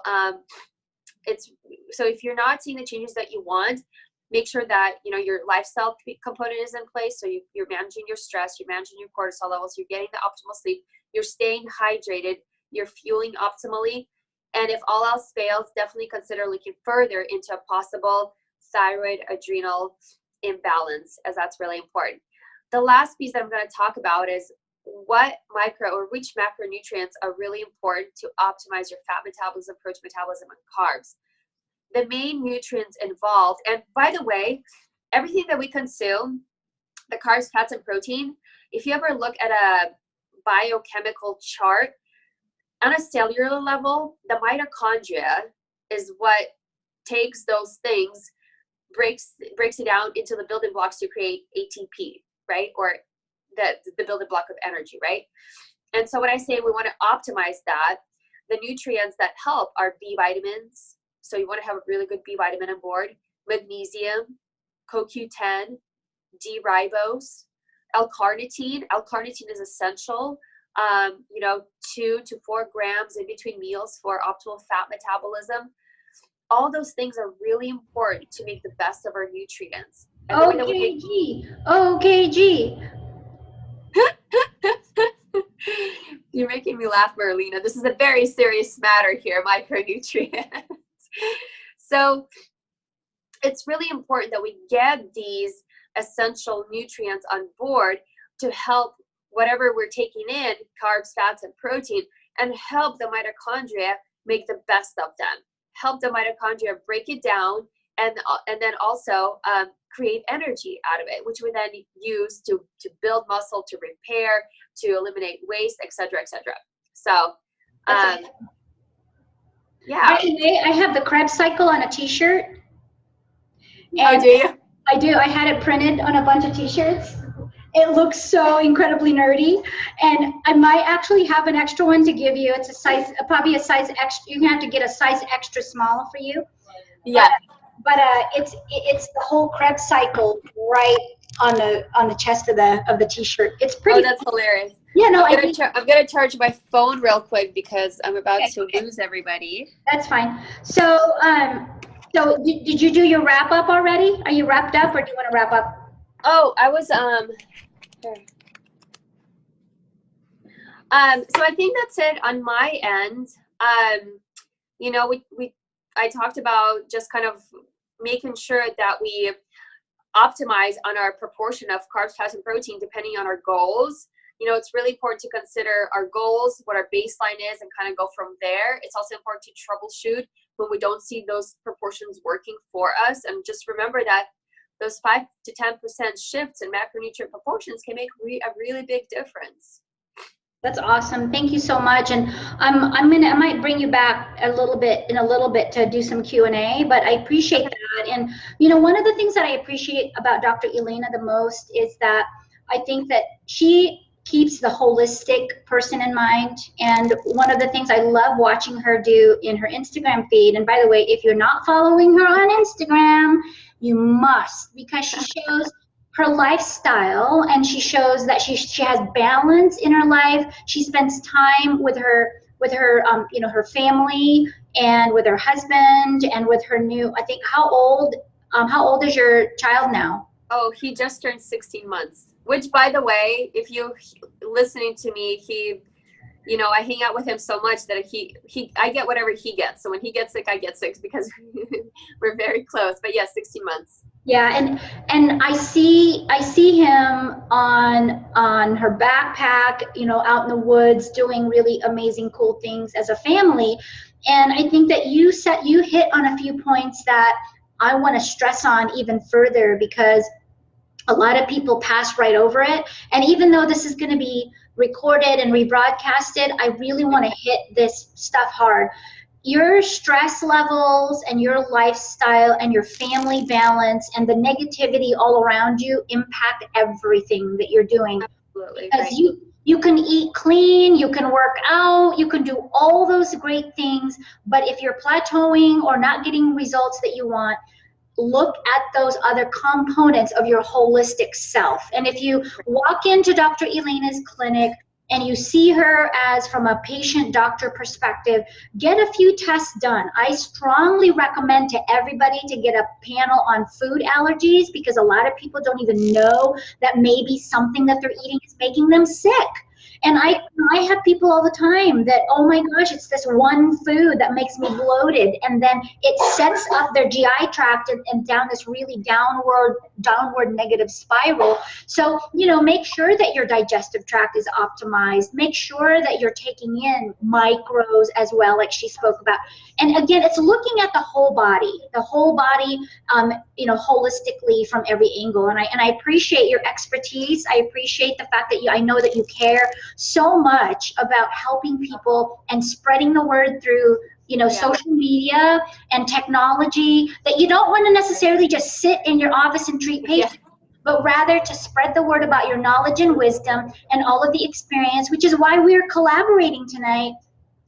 so if you're not seeing the changes that you want, make sure that, you know, your lifestyle component is in place. So you're managing your stress, you're managing your cortisol levels, you're getting the optimal sleep, you're staying hydrated, you're fueling optimally. And if all else fails, definitely consider looking further into a possible thyroid adrenal imbalance, as that's really important. The last piece that I'm going to talk about is what which macronutrients are really important to optimize your fat metabolism, protein metabolism, and carbs. The main nutrients involved, and by the way, everything that we consume, the carbs, fats, and protein, if you ever look at a biochemical chart, on a cellular level, the mitochondria is what takes those things, breaks it down into the building blocks to create ATP, right? Or the building block of energy, right? And so when I say we want to optimize that, the nutrients that help are B vitamins. So you want to have a really good B vitamin on board, magnesium, CoQ10, D-ribose, L-carnitine. L-carnitine is essential. 2 to 4 grams in between meals for optimal fat metabolism. All those things are really important to make the best of our nutrients. OKG. You're making me laugh, Marlina. This is a very serious matter here, micronutrients. So it's really important that we get these essential nutrients on board to help whatever we're taking in, carbs, fats, and protein, and help the mitochondria make the best of them. Help the mitochondria break it down, and then also create energy out of it, which we then use to build muscle, to repair, to eliminate waste, etc., etc. So, yeah. By the way, I have the Krebs cycle on a T-shirt. Oh, do you? I do. I had it printed on a bunch of T-shirts. It looks so incredibly nerdy, and I might actually have an extra one to give you. It's a size, probably a size extra. You're gonna have to get a size extra small for you. Yeah. But it's the whole Krebs cycle right on the chest of the T-shirt. It's pretty. Oh, that's hilarious. Yeah, no, I'm gonna charge my phone real quick because I'm about to lose everybody. That's fine. So did you do your wrap up already? Are you wrapped up, or do you want to wrap up? Oh, I was so I think that's it on my end. I talked about just kind of making sure that we optimize on our proportion of carbs, fats, and protein depending on our goals. You know, it's really important to consider our goals, what our baseline is, and kind of go from there. It's also important to troubleshoot when we don't see those proportions working for us. And just remember that those 5 to 10% shifts in macronutrient proportions can make a really big difference. That's awesome. Thank you so much. And I might bring you back in a little bit to do some Q&A, but I appreciate that. And one of the things that I appreciate about Dr. Elena the most is that I think that she keeps the holistic person in mind. And one of the things I love watching her do in her Instagram feed, and by the way, if you're not following her on Instagram, you must, because she shows her lifestyle, and she shows that she has balance in her life. She spends time with her her family and with her husband and with her new, I think, how old is your child now? Oh, he just turned 16 months, which, by the way, if you listening to me, I hang out with him so much that I get whatever he gets. So when he gets sick, I get sick because we're very close. But yeah, 16 months. Yeah, and I see him on her backpack, out in the woods doing really amazing, cool things as a family. And I think that you hit on a few points that I want to stress on even further, because a lot of people pass right over it. And even though this is going to be recorded and rebroadcasted, I really want to hit this stuff hard. Your stress levels and your lifestyle and your family balance and the negativity all around you impact everything that you're doing. Absolutely. Because you can eat clean, you can work out, you can do all those great things, but if you're plateauing or not getting results that you want, look at those other components of your holistic self. And if you walk into Dr. Elena's clinic and you see her as from a patient-doctor perspective, get a few tests done. I strongly recommend to everybody to get a panel on food allergies, because a lot of people don't even know that maybe something that they're eating is making them sick. And I have people all the time that, oh my gosh, it's this one food that makes me bloated, and then it sets up their GI tract and down this really downward negative spiral. So, make sure that your digestive tract is optimized. Make sure that you're taking in micros as well, like she spoke about. And again, it's looking at the whole body, holistically from every angle. And I appreciate your expertise. I appreciate the fact that I know that you care so much about helping people and spreading the word through social media and technology, that you don't want to necessarily just sit in your office and treat patients, but rather to spread the word about your knowledge and wisdom and all of the experience, which is why we're collaborating tonight.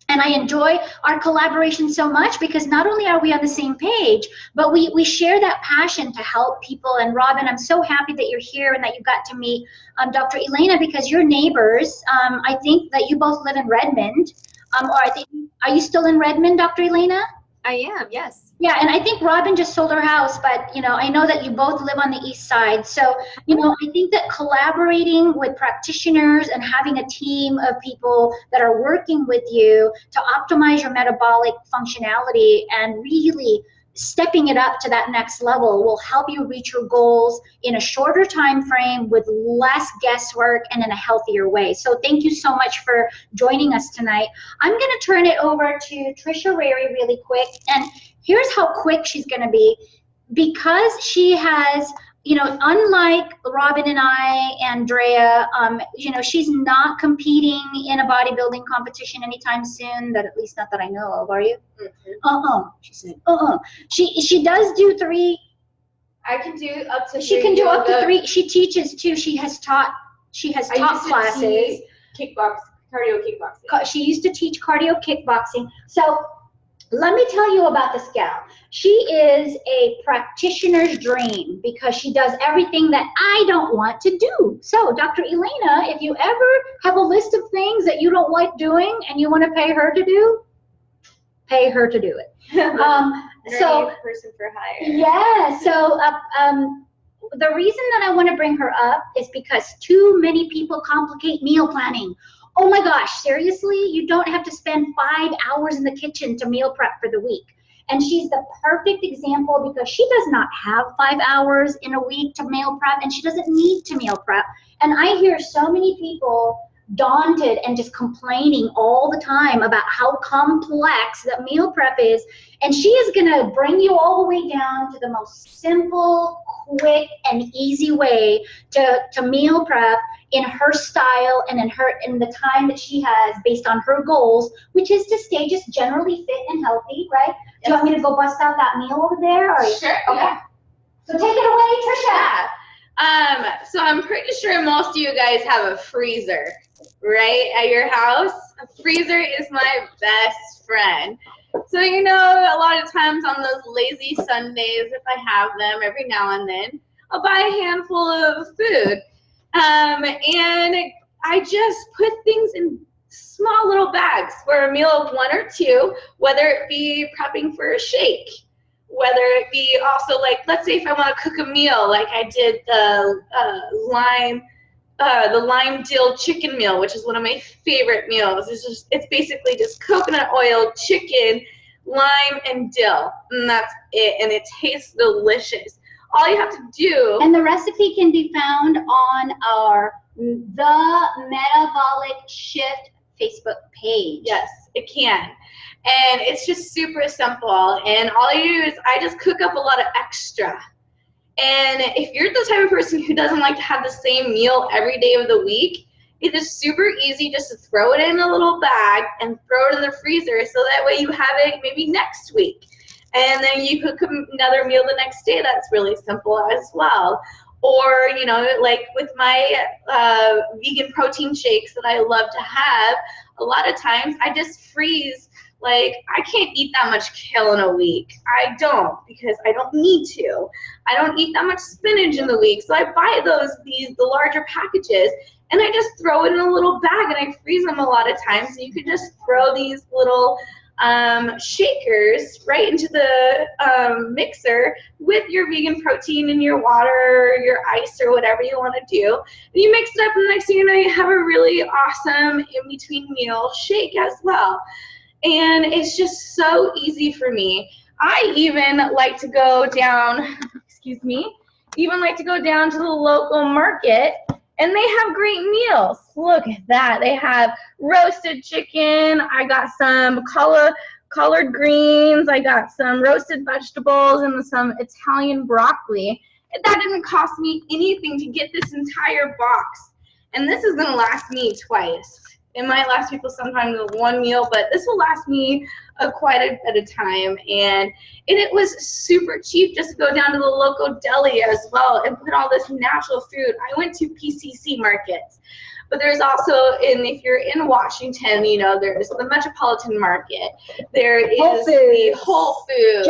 And I enjoy our collaboration so much, because not only are we on the same page, but we share that passion to help people. And Robin, I'm so happy that you're here and that you got to meet Dr. Elena, because you're neighbors. I think that you both live in Redmond. Are you still in Redmond, Dr. Elena? I am, yes. Yeah, and I think Robin just sold her house, but I know that you both live on the east side. So, I think that collaborating with practitioners and having a team of people that are working with you to optimize your metabolic functionality and really stepping it up to that next level will help you reach your goals in a shorter time frame with less guesswork and in a healthier way. So thank you so much for joining us tonight. I'm going to turn it over to Trisha Rarey really quick, and here's how quick she's going to be, because she has, unlike Robin and I, Andrea, she's not competing in a bodybuilding competition anytime soon, that at least not that I know of. Are you? Mm-hmm. She said, She does do 3. I can do up to 3. She can do up to 3. She teaches too. She has taught classes. Cardio kickboxing. She used to teach cardio kickboxing. So let me tell you about this gal. She is a practitioner's dream, because she does everything that I don't want to do. So, Dr. Elena, if you ever have a list of things that you don't like doing and you want to pay her to do it. So, person for hire. Yeah. So, the reason that I want to bring her up is because too many people complicate meal planning. Oh my gosh, seriously? You don't have to spend 5 hours in the kitchen to meal prep for the week. And she's the perfect example, because she does not have 5 hours in a week to meal prep, and she doesn't need to meal prep. And I hear so many people daunted and just complaining all the time about how complex that meal prep is. And she is going to bring you all the way down to the most simple, quick, and easy way to meal prep in her style and in the time that she has based on her goals, which is to stay just generally fit and healthy, right? Yes. Do you want me to go bust out that meal over there? Or sure. Okay. Yeah. So take it away, Trisha. Yeah. So I'm pretty sure most of you guys have a freezer, right, at your house. A freezer is my best friend. So, a lot of times on those lazy Sundays, if I have them every now and then, I'll buy a handful of food. And I just put things in small little bags for a meal of 1 or 2, whether it be prepping for a shake, whether it be also like, let's say if I want to cook a meal, like I did the lime dill chicken meal, which is one of my favorite meals. It's basically just coconut oil, chicken, lime, and dill, and that's it, and it tastes delicious. All you have to do. And the recipe can be found on our The Metabolic Shift Facebook page. Yes, it can. And it's just super simple. And all you do is I just cook up a lot of extra. And if you're the type of person who doesn't like to have the same meal every day of the week, it is super easy just to throw it in a little bag and throw it in the freezer so that way you have it maybe next week. And then you cook another meal the next day. That's really simple as well. Or, you know, like with my vegan protein shakes that I love to have, a lot of times I just freeze. Like, I can't eat that much kale in a week. I don't, because I don't need to. I don't eat that much spinach in the week. So I buy the larger packages, and I just throw it in a little bag, and I freeze them a lot of times. So you can just throw these little shakers right into the mixer with your vegan protein and your water, or your ice, or whatever you want to do. And you mix it up, and the next thing you know, you have a really awesome in-between meal shake as well. And it's just so easy for me. I even like to go down, even like to go down to the local market, and they have great meals. Look at that. They have roasted chicken. I got some collard greens. I got some roasted vegetables and some Italian broccoli. And that didn't cost me anything to get this entire box. And this is going to last me twice. It might last people sometimes one meal, but this will last me quite a bit of time. And it was super cheap just to go down to the local deli as well and put all this natural food. I went to PCC markets, but there's also, if you're in Washington, you know, there's the Metropolitan Market. There is the Whole Foods,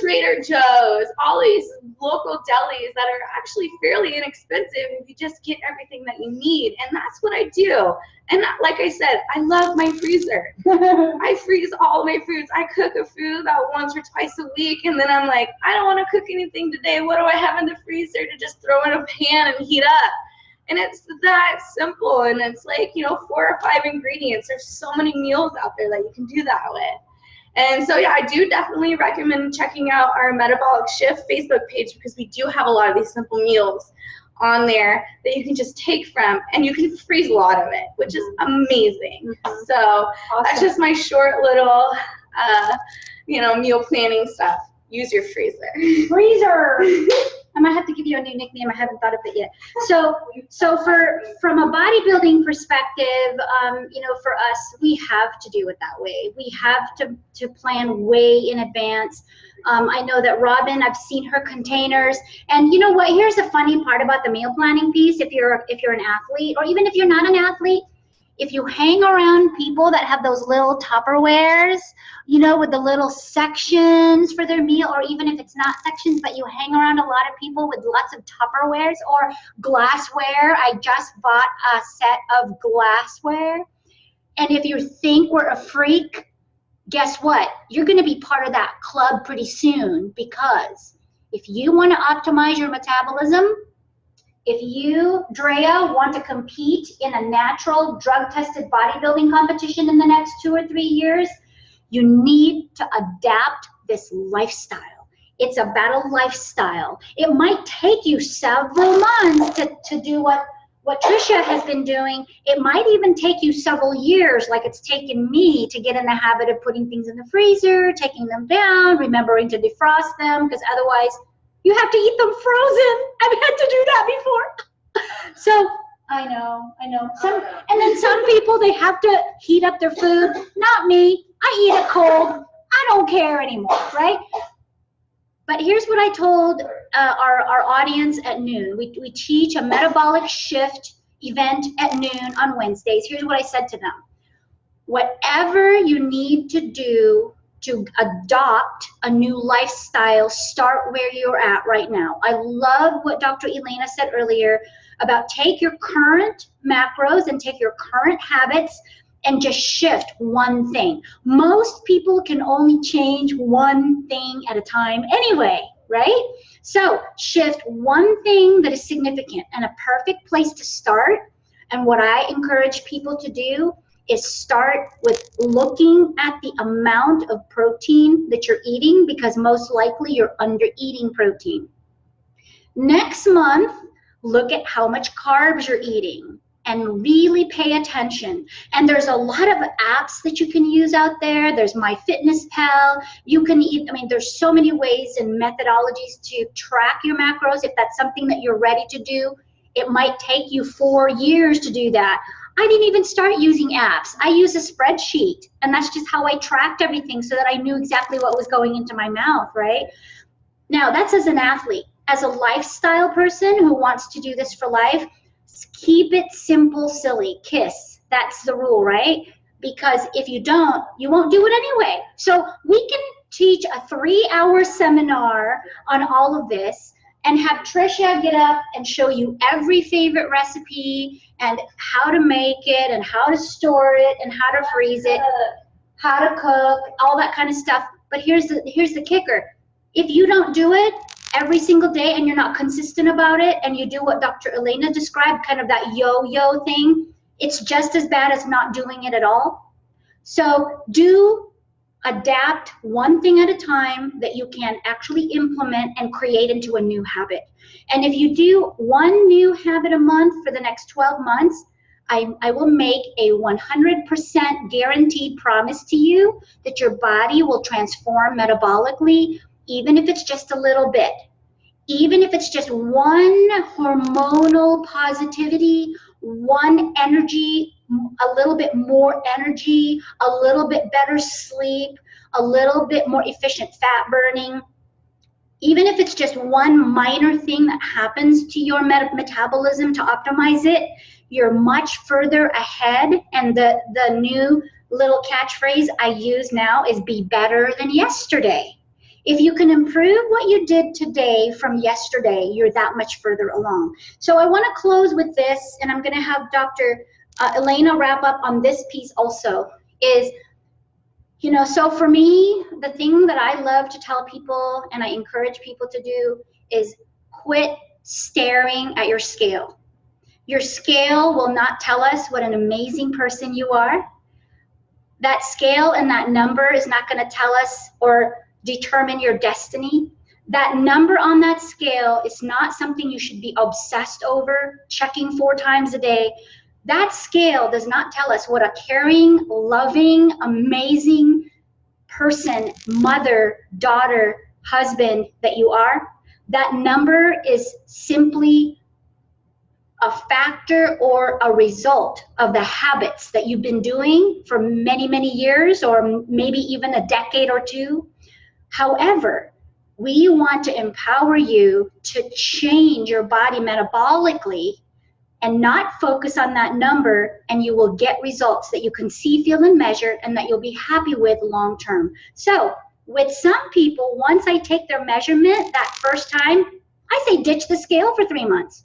Trader Joe's, all these local delis that are actually fairly inexpensive if you just get everything that you need. And that's what I do. And like I said, I love my freezer. I freeze all my foods. I cook a food about once or twice a week, and then I'm like, I don't want to cook anything today. What do I have in the freezer to just throw in a pan and heat up? And it's that simple, and it's like, you know, 4 or 5 ingredients. There's so many meals out there that you can do that with. And so, yeah, I do definitely recommend checking out our Metabolic Shift Facebook page, because we do have a lot of these simple meals on there that you can just take from, and you can freeze a lot of it, which is amazing. Mm-hmm. So awesome. That's just my short little, you know, meal planning stuff. Use your freezer. Freezer! I might have to give you a new nickname. I haven't thought of it yet. So from a bodybuilding perspective, you know, for us, we have to do it that way. We have to plan way in advance. I know that Robin, I've seen her containers, and you know what? Here's the funny part about the meal planning piece. If you're an athlete, or even if you're not an athlete, if you hang around people that have those little Tupperwares, you know, with the little sections for their meal, or even if it's not sections, but you hang around a lot of people with lots of Tupperwares or glassware. I just bought a set of glassware. And if you think we're a freak, guess what? You're going to be part of that club pretty soon, because if you want to optimize your metabolism, if you, Drea, want to compete in a natural drug-tested bodybuilding competition in the next 2 or 3 years, you need to adapt this lifestyle. It's about a lifestyle. It might take you several months to do what Trisha has been doing. It might even take you several years, like it's taken me, to get in the habit of putting things in the freezer, taking them down, remembering to defrost them, because otherwise you have to eat them frozen. I've had to do that before. So I know. And then some people, they have to heat up their food. Not me. I eat it cold. I don't care anymore, right? But here's what I told our audience at noon. We teach a Metabolic Shift event at noon on Wednesdays. Here's what I said to them. Whatever you need to do to adopt a new lifestyle, start where you're at right now. I love what Dr. Elena said earlier about take your current macros and take your current habits and just shift one thing. Most people can only change one thing at a time anyway, right? So shift one thing that is significant, and a perfect place to start, and what I encourage people to do is start with looking at the amount of protein that you're eating, because most likely you're under eating protein. Next month, look at how much carbs you're eating and really pay attention. And there's a lot of apps that you can use out there. There's MyFitnessPal. You can eat, I mean, there's so many ways and methodologies to track your macros. If that's something that you're ready to do, it might take you 4 years to do that. I didn't even start using apps. I use a spreadsheet, and that's just how I tracked everything so that I knew exactly what was going into my mouth, right? Now, that's as an athlete. As a lifestyle person who wants to do this for life, keep it simple, silly, KISS. That's the rule, right? Because if you don't, you won't do it anyway. So we can teach a 3-hour seminar on all of this and have Trisha get up and show you every favorite recipe and how to make it and how to store it and how to freeze it, how to cook, all that kind of stuff. But here's the kicker. If you don't do it every single day and you're not consistent about it, and you do what Dr. Elena described, kind of that yo-yo thing, it's just as bad as not doing it at all. So adapt one thing at a time that you can actually implement and create into a new habit. And if you do one new habit a month for the next 12 months, I will make a 100% guaranteed promise to you that your body will transform metabolically, even if it's just a little bit. Even if it's just one hormonal positivity, one energy, a little bit more energy, a little bit better sleep, a little bit more efficient fat burning. Even if it's just one minor thing that happens to your metabolism to optimize it, you're much further ahead. And the new little catchphrase I use now is be better than yesterday. If you can improve what you did today from yesterday, you're that much further along. So I want to close with this, and I'm going to have Dr. Elena wrap up on this piece also, is, you know, so for me, the thing that I love to tell people and I encourage people to do is quit staring at your scale. Your scale will not tell us what an amazing person you are. That scale and that number is not going to tell us or determine your destiny. That number on that scale is not something you should be obsessed over, checking 4 times a day. That scale does not tell us what a caring, loving, amazing person, mother, daughter, husband that you are. That number is simply a factor or a result of the habits that you've been doing for many, many years, or maybe even a decade or 2. However, we want to empower you to change your body metabolically and not focus on that number, and you will get results that you can see, feel, and measure, and that you'll be happy with long term. So with some people, once I take their measurement that first time, I say ditch the scale for 3 months.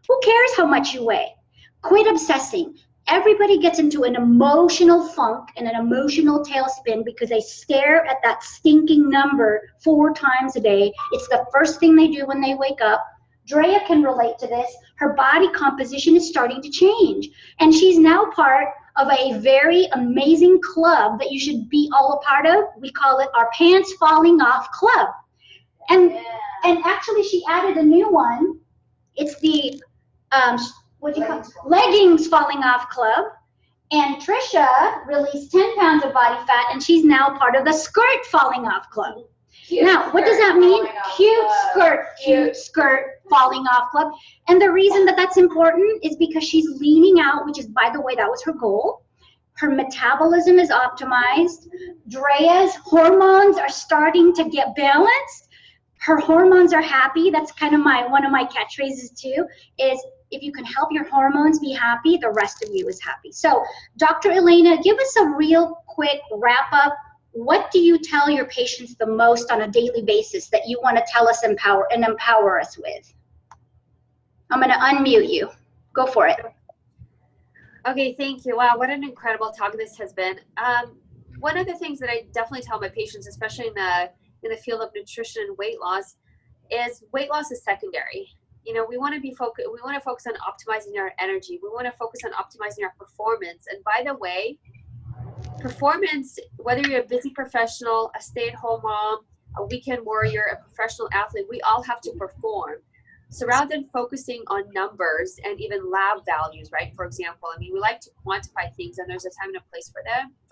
Who cares how much you weigh? Quit obsessing. Everybody gets into an emotional funk and an emotional tailspin because they stare at that stinking number 4 times a day. It's the first thing they do when they wake up. Drea can relate to this. Her body composition is starting to change, and she's now part of a very amazing club that you should be all a part of. We call it our Pants Falling Off Club. And actually she added a new one. It's the what do you call it? Leggings Falling Off Club. And Trisha released 10 pounds of body fat, and she's now part of the Skirt Falling Off Club. Now, what does that mean? Cute skirt falling off club. And the reason that that's important is because she's leaning out, which is, by the way, that was her goal. Her metabolism is optimized. Drea's hormones are starting to get balanced. Her hormones are happy. That's kind of one of my catchphrases too, is if you can help your hormones be happy, the rest of you is happy. So, Dr. Elena, give us a real quick wrap up. what do you tell your patients the most on a daily basis that you want to tell us empower us with? I'm going to unmute you. Go for it. Okay, thank you. Wow, what an incredible talk this has been. One of the things that I definitely tell my patients, especially in the field of nutrition and weight loss is secondary. You know, we want to focus on optimizing our energy. We want to focus on optimizing our performance. And by the way, performance, whether you're a busy professional, a stay-at-home mom, a weekend warrior, a professional athlete, we all have to perform. So rather than focusing on numbers and even lab values, right? For example, I mean, we like to quantify things, and there's a time and a place for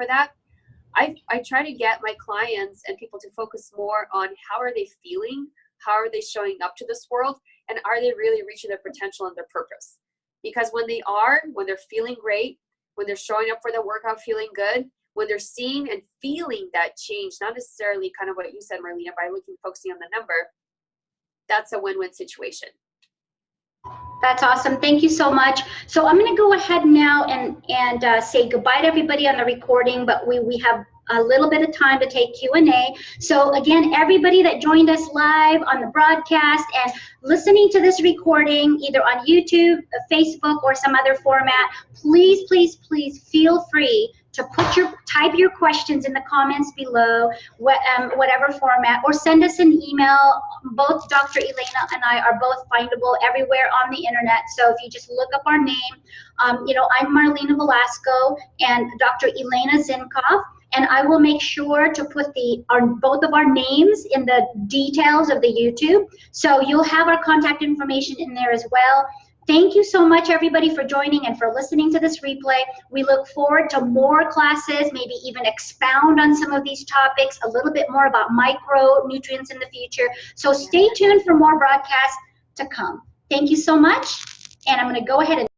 that. I try to get my clients and people to focus more on how are they feeling, how are they showing up to this world, and are they really reaching their potential and their purpose? Because when they're feeling great, when they're showing up for the workout feeling good, when they're seeing and feeling that change, not necessarily kind of what you said, Marlina, by focusing on the number, that's a win-win situation. That's awesome. Thank you so much. So I'm going to go ahead now and say goodbye to everybody on the recording, but we have a little bit of time to take Q&A. So again, everybody that joined us live on the broadcast and listening to this recording, either on YouTube, Facebook, or some other format, please, please, please feel free to type your questions in the comments below, whatever format, or send us an email. Both Dr. Elena and I are both findable everywhere on the internet. So if you just look up our name, I'm Marlina Velasco and Dr. Elena Zinkov, and I will make sure to put both of our names in the details of the YouTube. So you'll have our contact information in there as well. Thank you so much, everybody, for joining and for listening to this replay. We look forward to more classes, maybe even expound on some of these topics, a little bit more about micronutrients in the future. So stay tuned for more broadcasts to come. Thank you so much, and I'm going to go ahead and